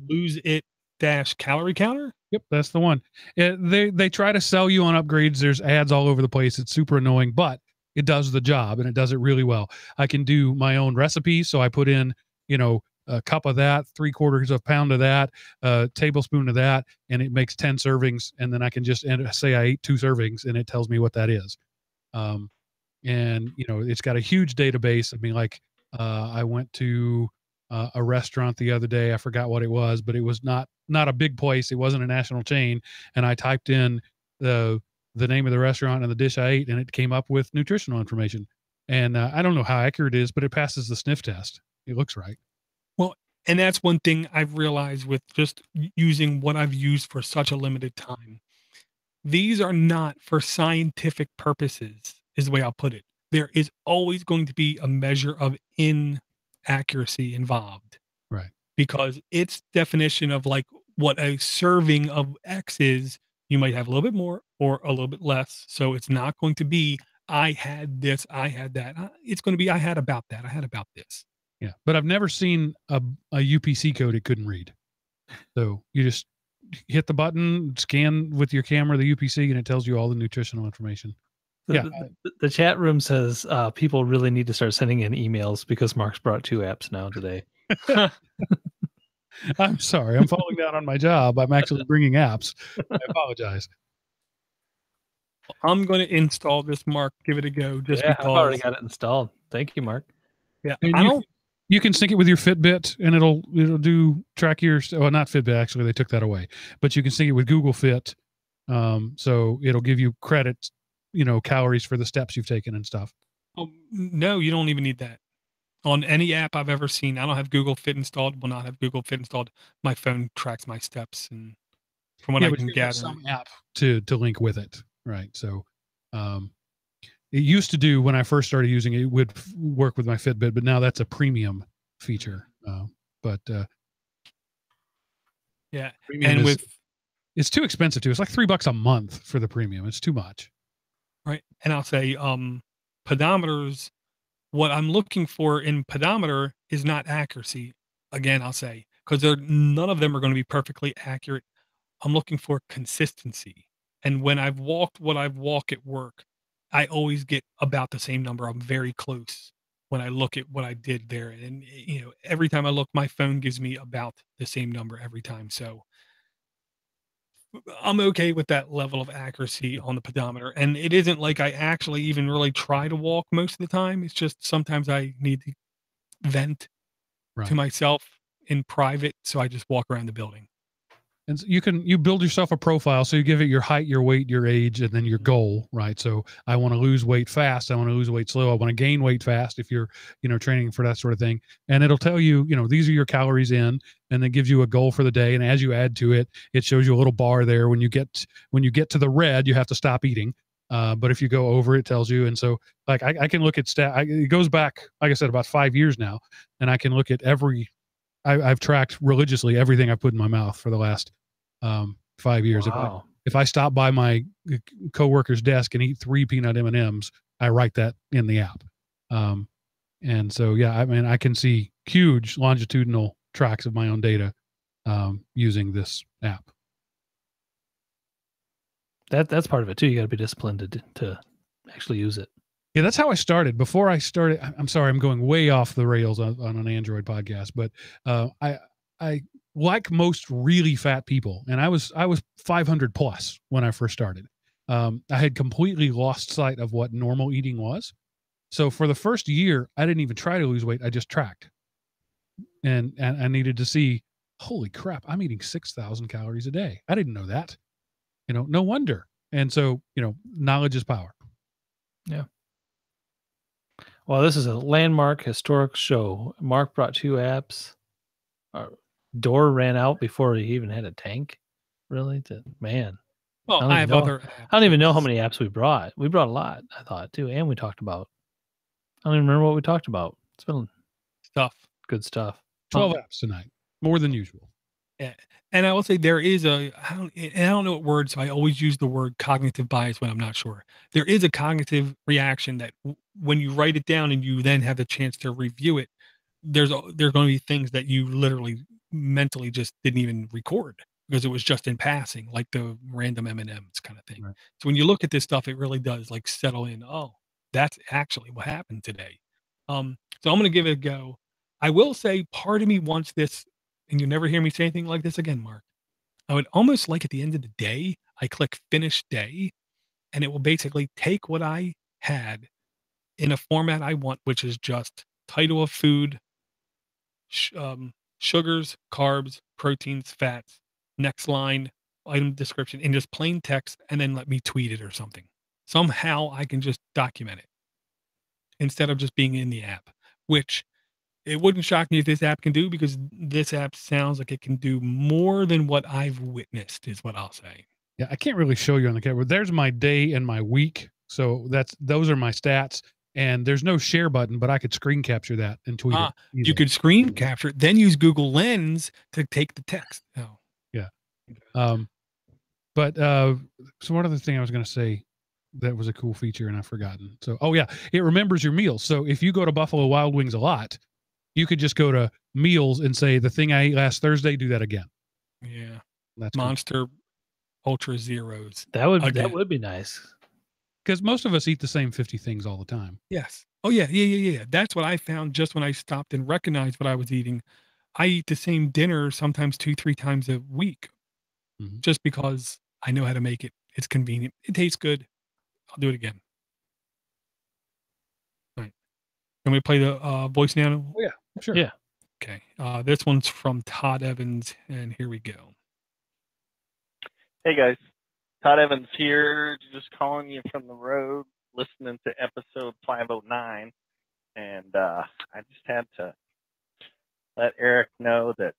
Lose It -calorie counter? Yep, that's the one. They try to sell you on upgrades. There's ads all over the place. It's super annoying, but it does the job, and it does it really well. I can do my own recipes, so I put in, a cup of that, 3/4 of a pound of that, a tablespoon of that, and it makes 10 servings. And then I can just say I ate 2 servings, and it tells me what that is. And it's got a huge database. I mean, I went to a restaurant the other day. I forgot what it was, but it was not a big place. It wasn't a national chain. And I typed in the name of the restaurant and the dish I ate, and it came up with nutritional information. And I don't know how accurate it is, but it passes the sniff test. It looks right. Well, and that's one thing I've realized with just using what I've used for such a limited time. These are not for scientific purposes, is the way I'll put it. There is always going to be a measure of inaccuracy involved. Right. Because its definition of what a serving of X is, you might have a little bit more or a little bit less. So it's not going to be, I had this, I had that. It's going to be, I had about that, I had about this. Yeah. But I've never seen a UPC code it couldn't read. So you just hit the button, scan with your camera the UPC, and it tells you all the nutritional information. The chat room says people really need to start sending in emails because Mark's brought 2 apps now today. I'm sorry. I'm falling down on my job. I'm actually bringing apps. I apologize. I'm going to install this, Mark. Give it a go. Just because I've already got it installed. Thank you, Mark. Yeah, you can sync it with your Fitbit, and it'll track your. Well, not Fitbit actually. They took that away, but you can sync it with Google Fit. So it'll give you credits, calories for the steps you've taken and stuff. Oh, no, you don't even need that. On any app I've ever seen, I don't have Google Fit installed. Will not have Google Fit installed. My phone tracks my steps, and from what I can gather, some app to link with it, right? So, it used to do when I first started using it, it would work with my Fitbit, but now that's a premium feature. Yeah. Premium And is, it's too expensive too. It's like $3 a month for the premium. It's too much. Right. And I'll say, pedometers, what I'm looking for in pedometer is not accuracy. Again, I'll say, because none of them are going to be perfectly accurate. I'm looking for consistency. And when I've walked what I've walked at work, I always get about the same number. I'm very close when I look at what I did there. And, every time I look, my phone gives me about the same number every time. So I'm okay with that level of accuracy on the pedometer. And it isn't like I actually even really try to walk most of the time. It's just sometimes I need to vent to myself in private. So I just walk around the building. And so you build yourself a profile. So you give it your height, your weight, your age, and then your goal, right? So I want to lose weight fast. I want to lose weight slow. I want to gain weight fast if you're, training for that sort of thing. And it'll tell you, these are your calories in, and then gives you a goal for the day. And as you add to it, it shows you a little bar there. When you get to the red, you have to stop eating. But if you go over, it tells you. And so like I can look at it goes back, like I said, about 5 years now. And I can look at I've tracked religiously everything I put in my mouth for the last 5 years. Wow. If I stop by my coworker's desk and eat 3 peanut M&Ms, I write that in the app. And so, yeah, I mean, I can see huge longitudinal tracks of my own data using this app. That's part of it too. You got to be disciplined to actually use it. Yeah, that's how I started. Before I started, I'm sorry, I'm going way off the rails on an Android podcast, but I like most really fat people, and I was 500 plus when I first started. I had completely lost sight of what normal eating was. So for the first year, I didn't even try to lose weight. I just tracked, and I needed to see, holy crap, I'm eating 6,000 calories a day. I didn't know that. No wonder. And so, knowledge is power. Yeah. Well, this is a landmark historic show. Mark brought 2 apps. Door ran out before he even had a tank. Really? Man. Well, I have other apps. I don't even know how many apps we brought. We brought a lot, I thought, too. And we talked about, I don't even remember what we talked about. It's been Stuff. Good stuff. 12 apps tonight, more than usual. Yeah. And I will say there is I don't know what word, so I always use the word cognitive bias when I'm not sure. There is a cognitive reaction that when you write it down and you then have the chance to review it, there's going to be things that you literally mentally just didn't even record because it was just in passing, like the random M&Ms kind of thing. Right. So when you look at this stuff, it really does like settle in. Oh, that's actually what happened today. So I'm going to give it a go. I will say part of me wants this, and you never hear me say anything like this again, Mark. I would almost like at the end of the day, I click finish day, and it will basically take what I had in a format I want, which is just title of food, sugars, carbs, proteins, fats, next line, item description, and just plain text, and then let me tweet it or something. Somehow I can just document it instead of just being in the app, which it wouldn't shock me if this app can do, because this app sounds like it can do more than what I've witnessed, is what I'll say. Yeah, I can't really show you on the camera. There's my day and my week. So those are my stats. And there's no share button, but I could screen capture that and tweet it. You could screen capture it, then use Google Lens to take the text. Oh. Yeah. But so one other thing I was going to say that was a cool feature and I've forgotten. So, it remembers your meals. So if you go to Buffalo Wild Wings a lot, you could just go to meals and say, the thing I ate last Thursday, do that again. Yeah. That's Monster cool. Ultra Zeros. That would be nice. Because most of us eat the same 50 things all the time. Yes. Oh, yeah. That's what I found just when I stopped and recognized what I was eating. I eat the same dinner sometimes 2-3 times a week, just because I know how to make it. It's convenient. It tastes good. I'll do it again. All right. Can we play the voice now? Oh, yeah. Sure. Yeah. Okay. This one's from Todd Evans, and here we go. Hey, guys. Todd Evans here, just calling you from the road, listening to episode 509. And I just had to let Eric know that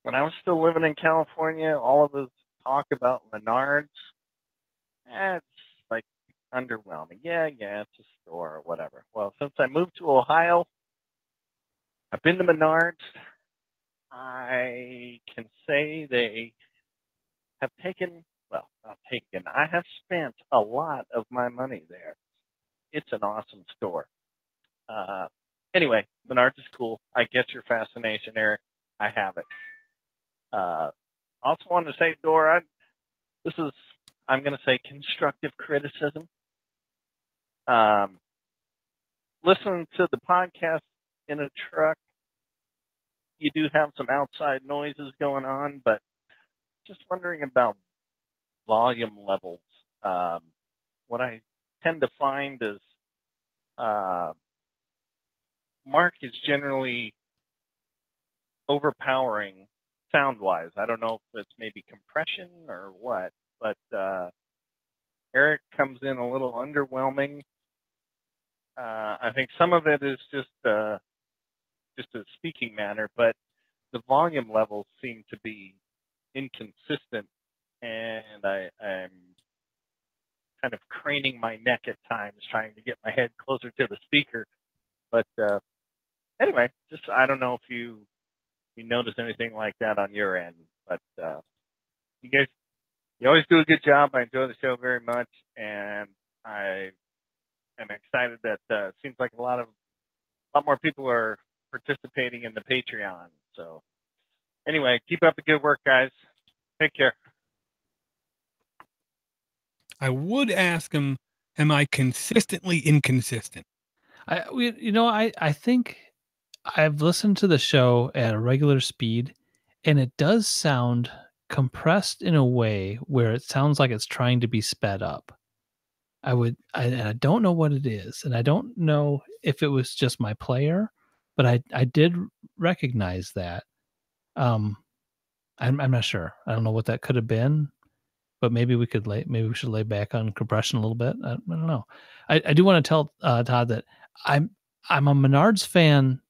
when I was still living in California, all of us talk about Menards. It's like underwhelming. Yeah, it's a store or whatever. Well, since I moved to Ohio, I've been to Menards. I can say they have taken, well, not taken, I have spent a lot of my money there. It's an awesome store. Anyway, Menards is cool. I get your fascination, Eric. I have it. Also wanted to say, Dora, this is, I'm going to say, constructive criticism. Listening to the podcast in a truck, you do have some outside noises going on, but just wondering about volume levels. What I tend to find is Mark is generally overpowering sound-wise. I don't know if it's maybe compression or what, but Eric comes in a little underwhelming. I think some of it is just a speaking matter, but the volume levels seem to be inconsistent, and I'm kind of craning my neck at times trying to get my head closer to the speaker. But anyway, just I don't know if you notice anything like that on your end, but you guys, you always do a good job. I enjoy the show very much, and I am excited that it seems like a lot more people are participating in the Patreon. So anyway, keep up the good work, guys. Take care. I would ask him, am I consistently inconsistent? I think I've listened to the show at a regular speed, and it does sound compressed in a way where it sounds like it's trying to be sped up. I don't know what it is, and I don't know if it was just my player, but I did recognize that. I'm not sure. I don't know what that could have been, but maybe we should lay back on compression a little bit. I don't know. I do want to tell Todd that I'm a Menards fan,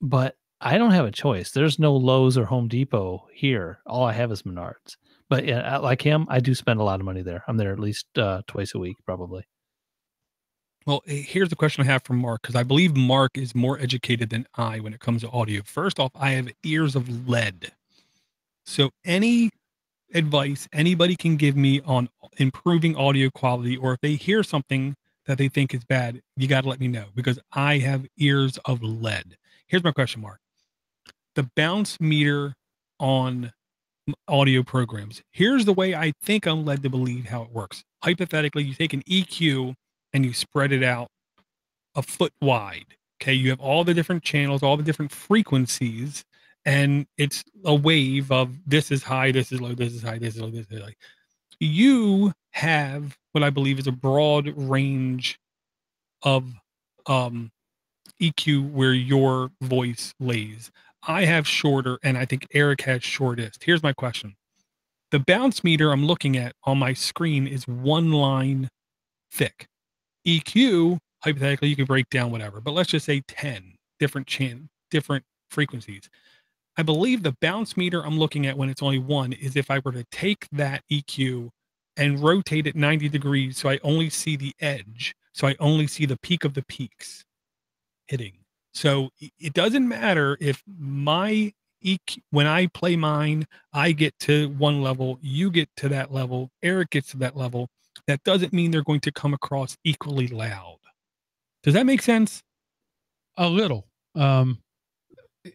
but I don't have a choice. There's no Lowe's or Home Depot here. All I have is Menards. But yeah, like him, I do spend a lot of money there. I'm there at least twice a week, probably. Well, here's the question I have for Mark, because I believe Mark is more educated than I when it comes to audio. First off, I have ears of lead. So any advice anybody can give me on improving audio quality, or if they hear something that they think is bad, you got to let me know, because I have ears of lead. Here's my question, Mark. The bounce meter on audio programs. Here's the way I think I'm led to believe how it works. Hypothetically, you take an EQ and you spread it out a foot wide. Okay. You have all the different channels, all the different frequencies, and it's a wave of this is high, this is low, this is high, this is low, this is high. You have what I believe is a broad range of EQ where your voice lays. I have shorter, and I think Eric has shortest. Here's my question. The bounce meter I'm looking at on my screen is one line thick. EQ, hypothetically, you can break down whatever, but let's just say 10 different frequencies. I believe the bounce meter I'm looking at when it's only one is if I were to take that EQ and rotate it 90 degrees so I only see the edge, so I only see the peak of the peaks hitting. So it doesn't matter if my EQ, when I play mine, I get to one level, you get to that level, Eric gets to that level. That doesn't mean they're going to come across equally loud. Does that make sense? A little.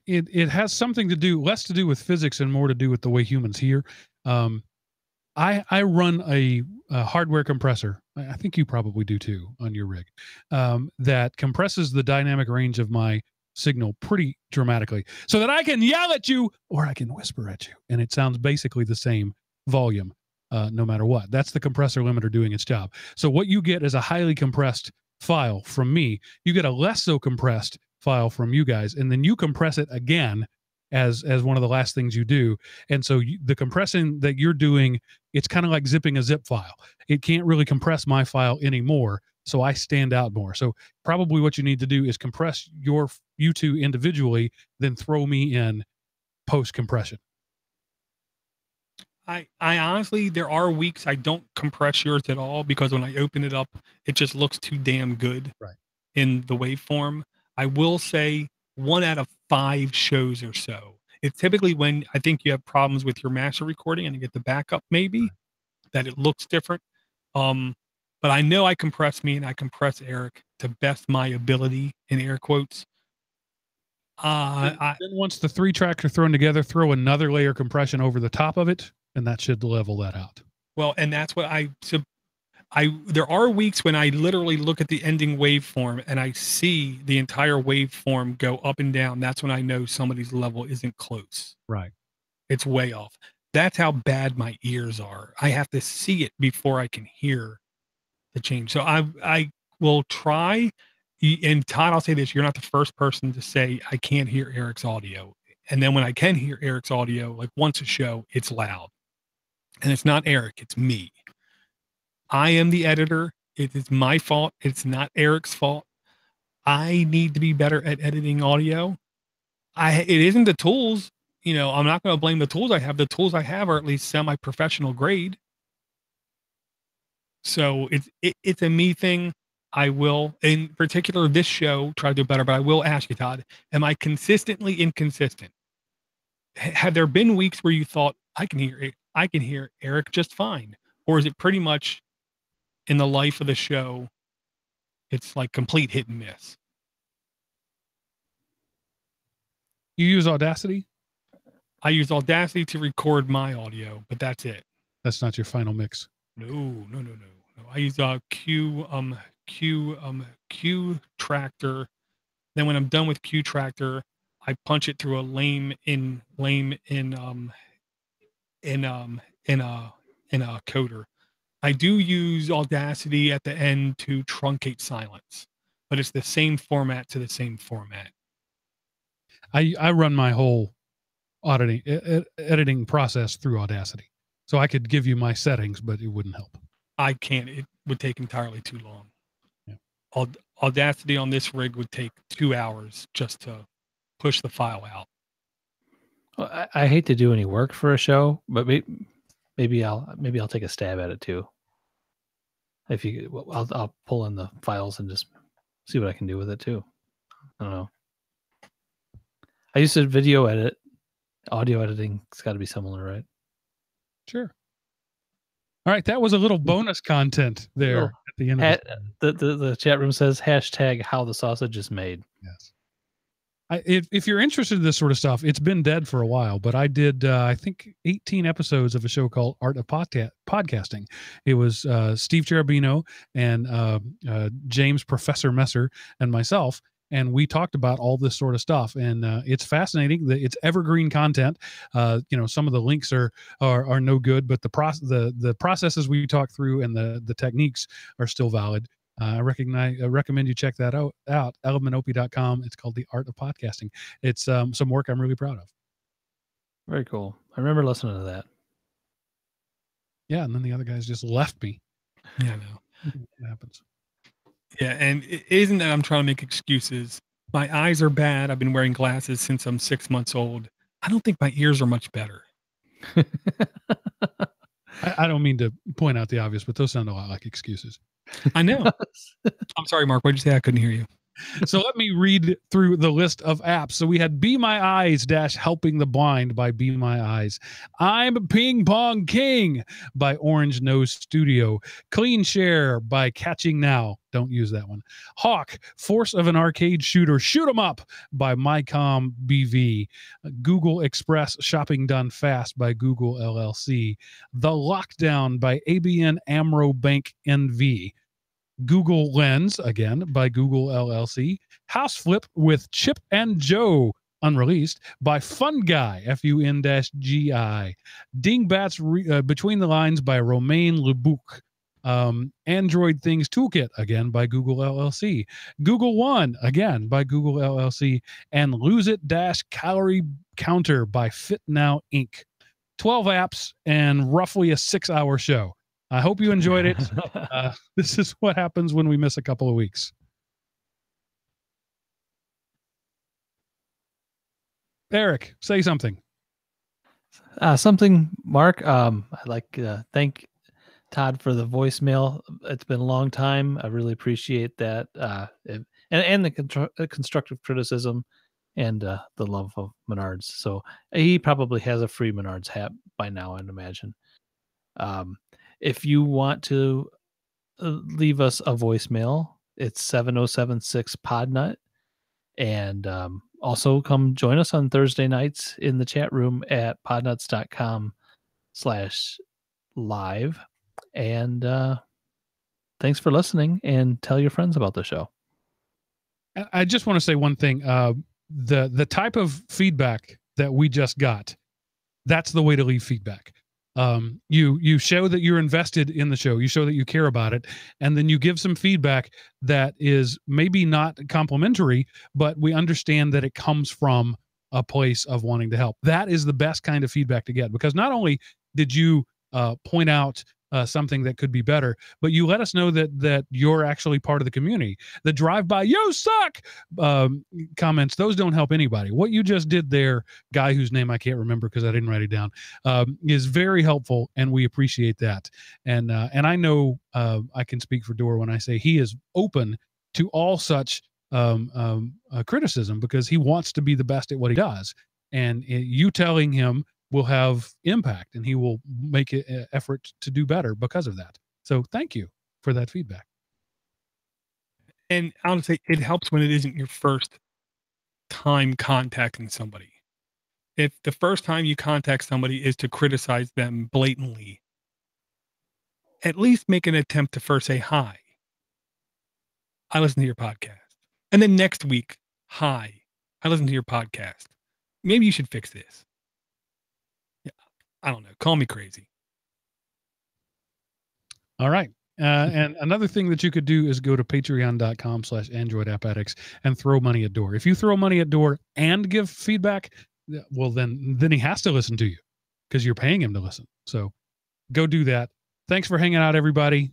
It has something to do, less to do with physics and more to do with the way humans hear. I run a hardware compressor. I think you probably do too on your rig, that compresses the dynamic range of my signal pretty dramatically so that I can yell at you or I can whisper at you. And it sounds basically the same volume, no matter what. That's the compressor limiter doing its job. So what you get is a highly compressed file from me. You get a less so compressed file from you guys, and then you compress it again as one of the last things you do. And so the compressing that you're doing, it's kind of like zipping a zip file. It can't really compress my file anymore, so I stand out more. So probably what you need to do is compress you two individually, then throw me in post compression. I honestly, there are weeks I don't compress yours at all, because when I open it up, it just looks too damn good right in the waveform. I will say 1 out of 5 shows or so. It's typically when I think you have problems with your master recording and you get the backup, maybe that it looks different. But I know I compress me and I compress Eric to best my ability in air quotes. Then once the 3 tracks are thrown together, throw another layer compression over the top of it, and that should level that out. Well, and that's what there are weeks when I literally look at the ending waveform and I see the entire waveform go up and down. That's when I know somebody's level isn't close. Right. It's way off. That's how bad my ears are. I have to see it before I can hear the change. So I will try. And Todd, I'll say this: you're not the first person to say I can't hear Eric's audio. And then when I can hear Eric's audio, like once a show, it's loud. And it's not Eric, it's me. I am the editor. It is my fault. It's not Eric's fault. I need to be better at editing audio. It isn't the tools. You know, I'm not going to blame the tools I have. The tools I have are at least semi-professional grade. So it's a me thing. I will, in particular, this show, try to do better, but I will ask you, Todd, am I consistently inconsistent? Have there been weeks where you thought I can hear Eric just fine? Or is it pretty much in the life of the show, it's like complete hit and miss? You use Audacity? I use Audacity to record my audio, but that's it. That's not your final mix. No. I use Q Tractor. Then when I'm done with Q Tractor, I punch it through a lame in a coder. I do use Audacity at the end to truncate silence, but it's the same format to the same format. I run my whole editing process through Audacity. So I could give you my settings, but it wouldn't help. I can't. It would take entirely too long. Yeah. Audacity on this rig would take 2 hours just to push the file out. Well, I hate to do any work for a show, but maybe I'll take a stab at it too. I'll pull in the files and just see what I can do with it too. I don't know. I used to video edit. Audio editing, it's got to be similar, right? Sure. All right, that was a little bonus content there at the end. The chat room says hashtag how the sausage is made. Yes. If you're interested in this sort of stuff, it's been dead for a while, but I did, I think, 18 episodes of a show called Art of Podcasting. It was Steve Cherubino and James Professor Messer and myself, and we talked about all this sort of stuff. And it's fascinating. It's evergreen content. Some of the links are no good, but the processes we talk through and the techniques are still valid. I recommend you check that out. elementop.com. It's called The Art of Podcasting. It's some work I'm really proud of. Very cool. I remember listening to that. Yeah, and then the other guys just left me. Yeah, I know. It happens. Yeah, and it isn't that I'm trying to make excuses. My eyes are bad. I've been wearing glasses since I'm 6 months old. I don't think my ears are much better. I don't mean to point out the obvious, but those sound a lot like excuses. I know. I'm sorry, Mark. What did you say? I couldn't hear you. So let me read through the list of apps. So we had Be My Eyes - Helping the Blind by Be My Eyes. I'm Ping Pong King by Orange Nose Studio. Clean Share by Catching Now. Don't use that one. Hawk, Force of an Arcade Shooter, Shoot 'em Up by MyCom BV. Google Express Shopping Done Fast by Google LLC. The Lockdown by ABN AMRO Bank NV. Google Lens, again, by Google LLC. House Flip with Chip and Joe, Unreleased, by Fun Guy, FUN-GI. Dingbats Between the Lines by Romain Lebuc. Android Things Toolkit, again, by Google LLC. Google One, again, by Google LLC. And Lose It - Calorie Counter by Fit Now Inc. 12 apps and roughly a 6-hour show. I hope you enjoyed it. This is what happens when we miss a couple of weeks. Eric, say something. Mark. I'd like to thank Todd for the voicemail. It's been a long time. I really appreciate that. And the constructive criticism. and the love of Menards. So he probably has a free Menards hat by now, I'd imagine. If you want to leave us a voicemail, it's 7076 Podnut. And also come join us on Thursday nights in the chat room at podnuts.com/live. And thanks for listening, and tell your friends about the show. I just want to say one thing. The type of feedback that we just got, that's the way to leave feedback. You show that you're invested in the show, you show that you care about it, and then you give some feedback that is maybe not complimentary, but we understand that it comes from a place of wanting to help. That is the best kind of feedback to get, because not only did you point out something that could be better, but you let us know that you're actually part of the community. The drive-by "you suck" comments, those don't help anybody. What you just did there, guy whose name I can't remember because I didn't write it down, is very helpful, and we appreciate that. And I know I can speak for Door when I say he is open to all such criticism, because he wants to be the best at what he does, and you telling him will have impact, and he will make an effort to do better because of that. So thank you for that feedback. And honestly, it helps when it isn't your first time contacting somebody. If the first time you contact somebody is to criticize them blatantly, at least make an attempt to first say, "Hi, I listen to your podcast." And then next week, "Hi, I listen to your podcast. Maybe you should fix this." Yeah, I don't know. Call me crazy. All right. And another thing that you could do is go to patreon.com/AndroidAppAddicts and throw money at Door. If you throw money at Door and give feedback, well, then he has to listen to you, because you're paying him to listen. So go do that. Thanks for hanging out, everybody.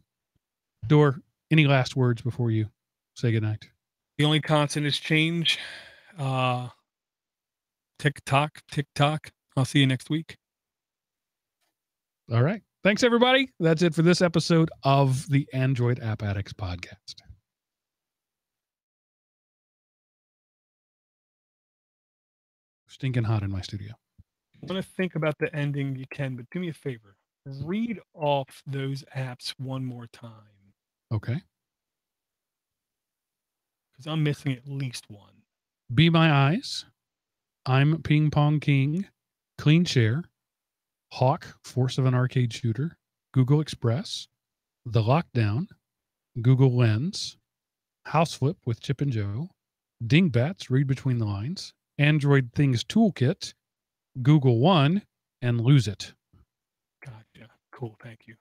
Door, any last words before you say goodnight? The only constant is change. TikTok. I'll see you next week. All right. Thanks, everybody. That's it for this episode of the Android App Addicts podcast. Stinking hot in my studio. I want to think about the ending, you can, but do me a favor. Read off those apps one more time, Okay. because I'm missing at least one. Be My Eyes, I'm Ping Pong King, Clean Share, Hawk, Force of an Arcade Shooter, Google Express, The Lockdown, Google Lens, House Flip with Chip and Joe, Dingbats, Read Between the Lines, Android Things Toolkit, Google One, and Lose It. Gotcha. Cool. Thank you.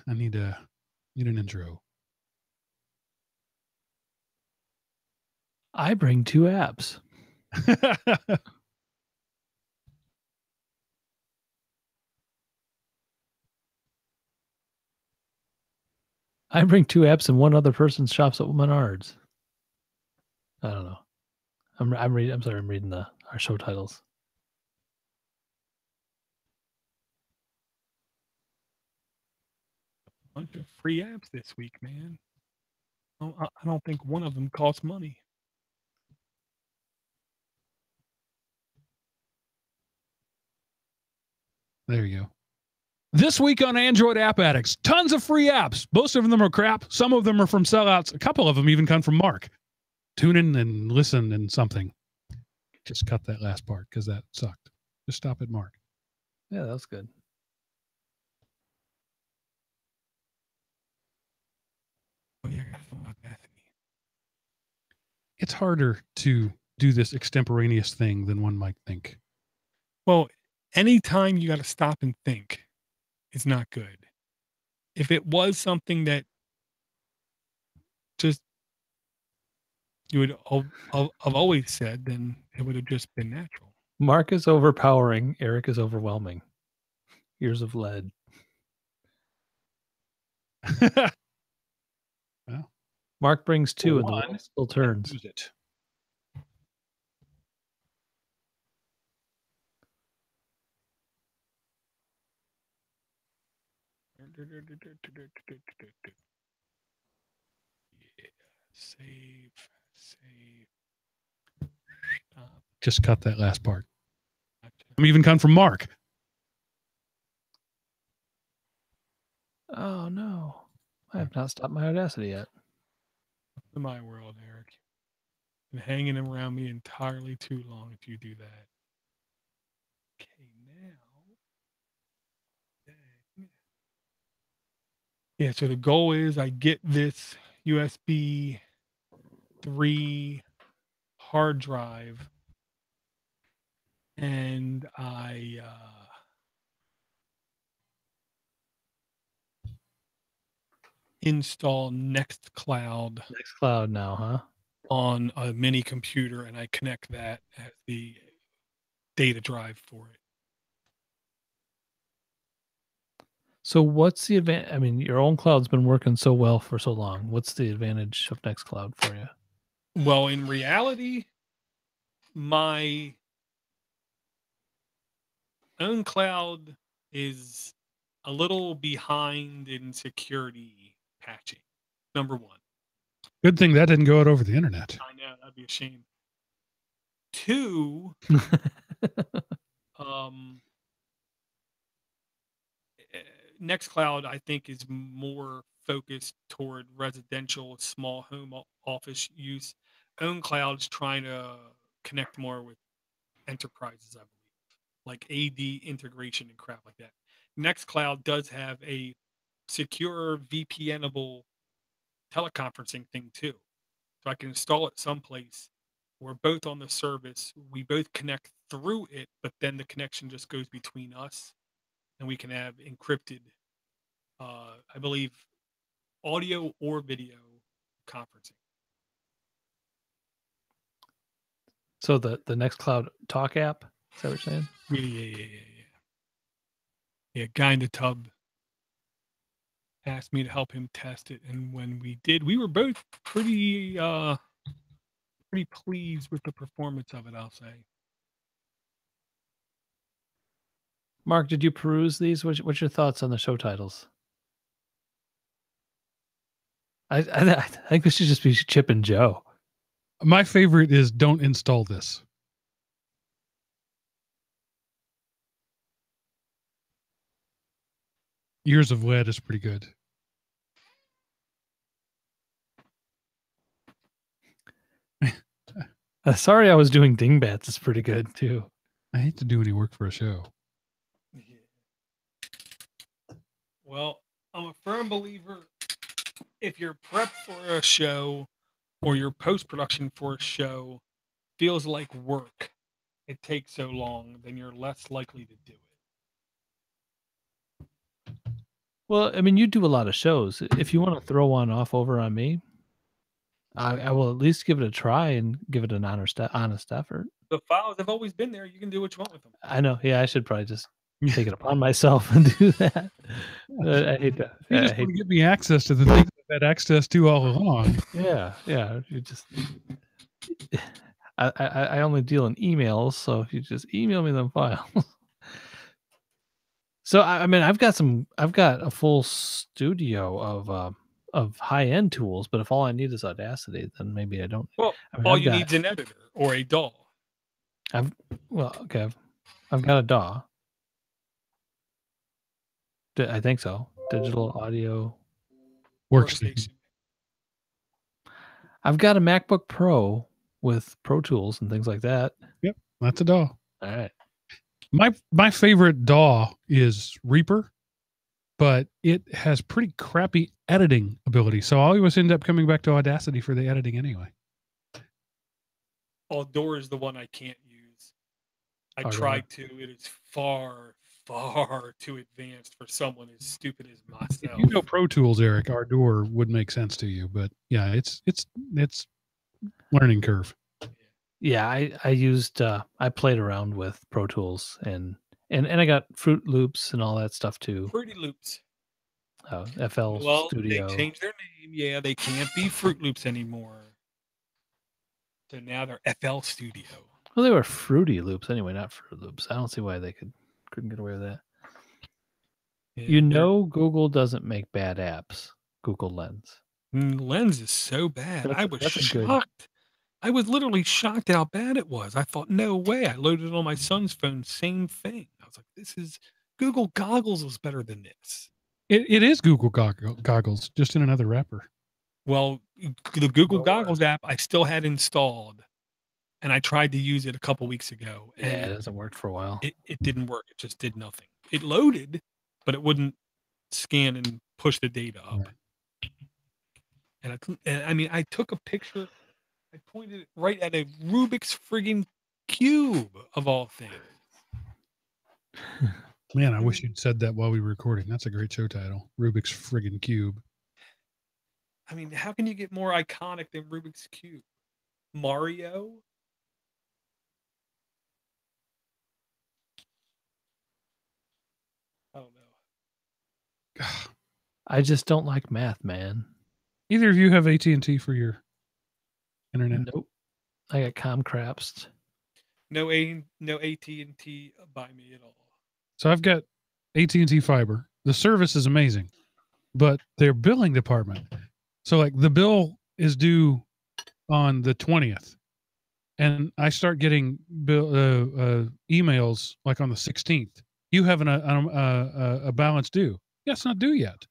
I need an intro. I bring 2 apps. I bring 2 apps, and one other person shops at Menards. I don't know. I'm reading our show titles. Bunch of free apps this week, man. I don't think one of them costs money. There you go. This week on Android App Addicts, tons of free apps. Most of them are crap. Some of them are from sellouts. A couple of them even come from Mark. Tune in and listen and something. Just cut that last part because that sucked. Just stop at Mark. Yeah, that was good. Oh, yeah, I gotta fill out Bethany. It's harder to do this extemporaneous thing than one might think. Well, anytime you got to stop and think, it's not good. If it was something that just you would have always said, then it would have just been natural. Mark is overpowering. Eric is overwhelming. Ears of lead. Well, Mark brings 2 and the one, wheel still turns. Use it. Save. Stop. Just cut that last part. I'm even come from Mark. Oh no, I have not stopped my Audacity yet. In my world, Eric. Been hanging around me entirely too long if you do that. Okay, now. Yeah, so the goal is I get this USB 3 hard drive and I install Nextcloud Nextcloud now, huh? on a mini computer and I connect that as the data drive for it. So what's the advantage? I mean, your own cloud's been working so well for so long. What's the advantage of Nextcloud for you? Well, in reality, my own cloud is a little behind in security patching. Number one. Good thing that didn't go out over the internet. I know, that'd be a shame. Two, Nextcloud, I think, is more focused toward residential, small home office use. OwnCloud's trying to connect more with enterprises, I believe, like AD integration and crap like that. Nextcloud does have a secure VPNable teleconferencing thing too. So I can install it someplace. We're both on the service. We both connect through it, but then the connection just goes between us and we can have encrypted, I believe, audio or video conferencing. So the Nextcloud Talk app, is that what you're saying? Yeah, guy in the tub asked me to help him test it, and when we did, we were both pretty pleased with the performance of it, I'll say. Mark, did you peruse these? What's your thoughts on the show titles? I think this should just be Chip and Joe. My favorite is "Don't install this." Years of Lead is pretty good. Sorry, I was doing Dingbats. It's pretty good too. I hate to do any work for a show. Well, I'm a firm believer if your prep for a show or your post-production for a show feels like work, it takes so long, then you're less likely to do it. Well, I mean, you do a lot of shows. If you want to throw one off over on me, I will at least give it a try and give it an honest effort. The files have always been there. You can do what you want with them. I know. Yeah, I should probably just take it upon myself and do that. I hate that. You just want to give me access to the things I've had access to all along. Yeah. You just. I only deal in emails, so if you just email me them files. So I mean, I've got a full studio of high-end tools, but if all I need is Audacity, then maybe I don't. Well, all you need is an editor or a DAW. I've got a DAW. I think so. Digital audio workstation. I've got a MacBook Pro with Pro Tools and things like that. Yep, that's a DAW. All right. My favorite DAW is Reaper, but it has pretty crappy editing ability. So I always end up coming back to Audacity for the editing anyway. Door is the one I can't use. I tried to. It is far too advanced for someone as stupid as myself. If you know Pro Tools, Eric, Ardour would make sense to you. But yeah, it's learning curve. Yeah, I used I played around with Pro Tools and I got Fruit Loops and all that stuff too. Fruity Loops. FL Studio. They changed their name. Yeah, they can't be Fruit Loops anymore. So now they're FL Studio. Well, they were Fruity Loops anyway, not Fruit Loops. I don't see why they couldn't get away with that. You know, Google doesn't make bad apps. Google Lens. Lens is so bad. I was that's a good- shocked. I was literally shocked at how bad it was. I thought, no way. I loaded it on my son's phone, same thing. I was like, this is Google Goggles was better than this. It is Google Goggles, just in another wrapper. Well, the Google Goggles app I still had installed, and I tried to use it a couple weeks ago. Yeah, And it hasn't worked for a while. it didn't work. It just did nothing. It loaded, but it wouldn't scan and push the data up. Right. And I mean, I took a picture. I pointed it right at a Rubik's friggin' cube of all things. Man, I wish you'd said that while we were recording. That's a great show title. Rubik's friggin' cube. I mean, how can you get more iconic than Rubik's cube? Mario? I don't know. I just don't like math, man. Either of you have AT&T for your internet? Nope. I got Comcraps. No AT&T by me at all. So I've got AT&T fiber. The service is amazing, but their billing department. So like the bill is due on the 20th, and I start getting emails like on the 16th. You have a balance due. Yeah, it's not due yet.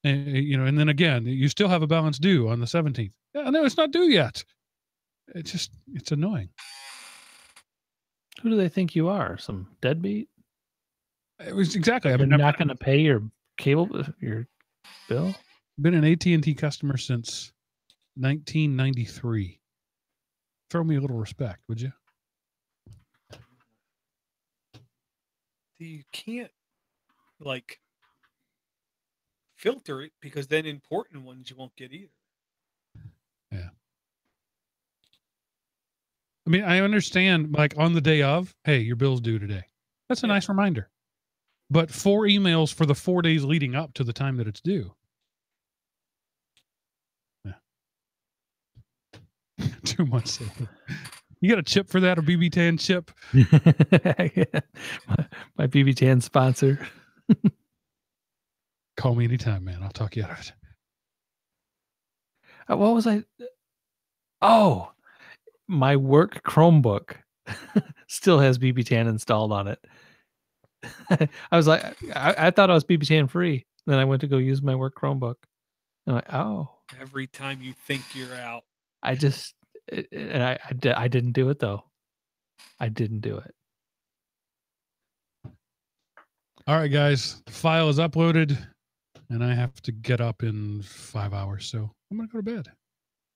And, and then again, you still have a balance due on the 17th. Yeah, no, it's not due yet. It's annoying. Who do they think you are? Some deadbeat? It was exactly. You're not going to pay your your bill? Been an AT&T customer since 1993. Throw me a little respect, would you? You can't filter it, because then important ones you won't get either. Yeah. I mean, I understand, like on the day of, hey, your bill's due today. That's a nice reminder. But 4 emails for the 4 days leading up to the time that it's due. Yeah. 2 months. You got a chip for that, a BB-Tan chip? My BB-Tan sponsor. Call me anytime, man. I'll talk you out of it. What was I? Oh, my work Chromebook still has BB-Tan installed on it. I was like, I thought I was BB-Tan free. Then I went to go use my work Chromebook. I'm like, oh. Every time you think you're out. I didn't do it though. I didn't do it. All right, guys. The file is uploaded, and I have to get up in 5 hours, so I'm going to go to bed.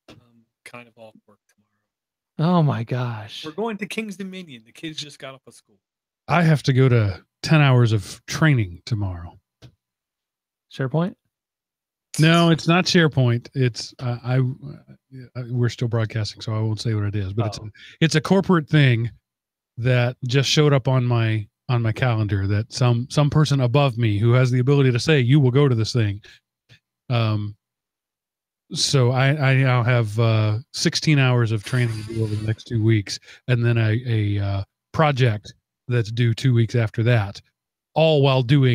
I'm kind of off work tomorrow. Oh my gosh. We're going to King's Dominion. The kids just got off of school. I have to go to 10 hours of training tomorrow. SharePoint? No, it's not SharePoint. It's we're still broadcasting, so I won't say what it is. But it's a corporate thing that just showed up on my calendar. That some person above me who has the ability to say you will go to this thing. So I now have 16 hours of training to do over the next 2 weeks, and then a project that's due 2 weeks after that, all while doing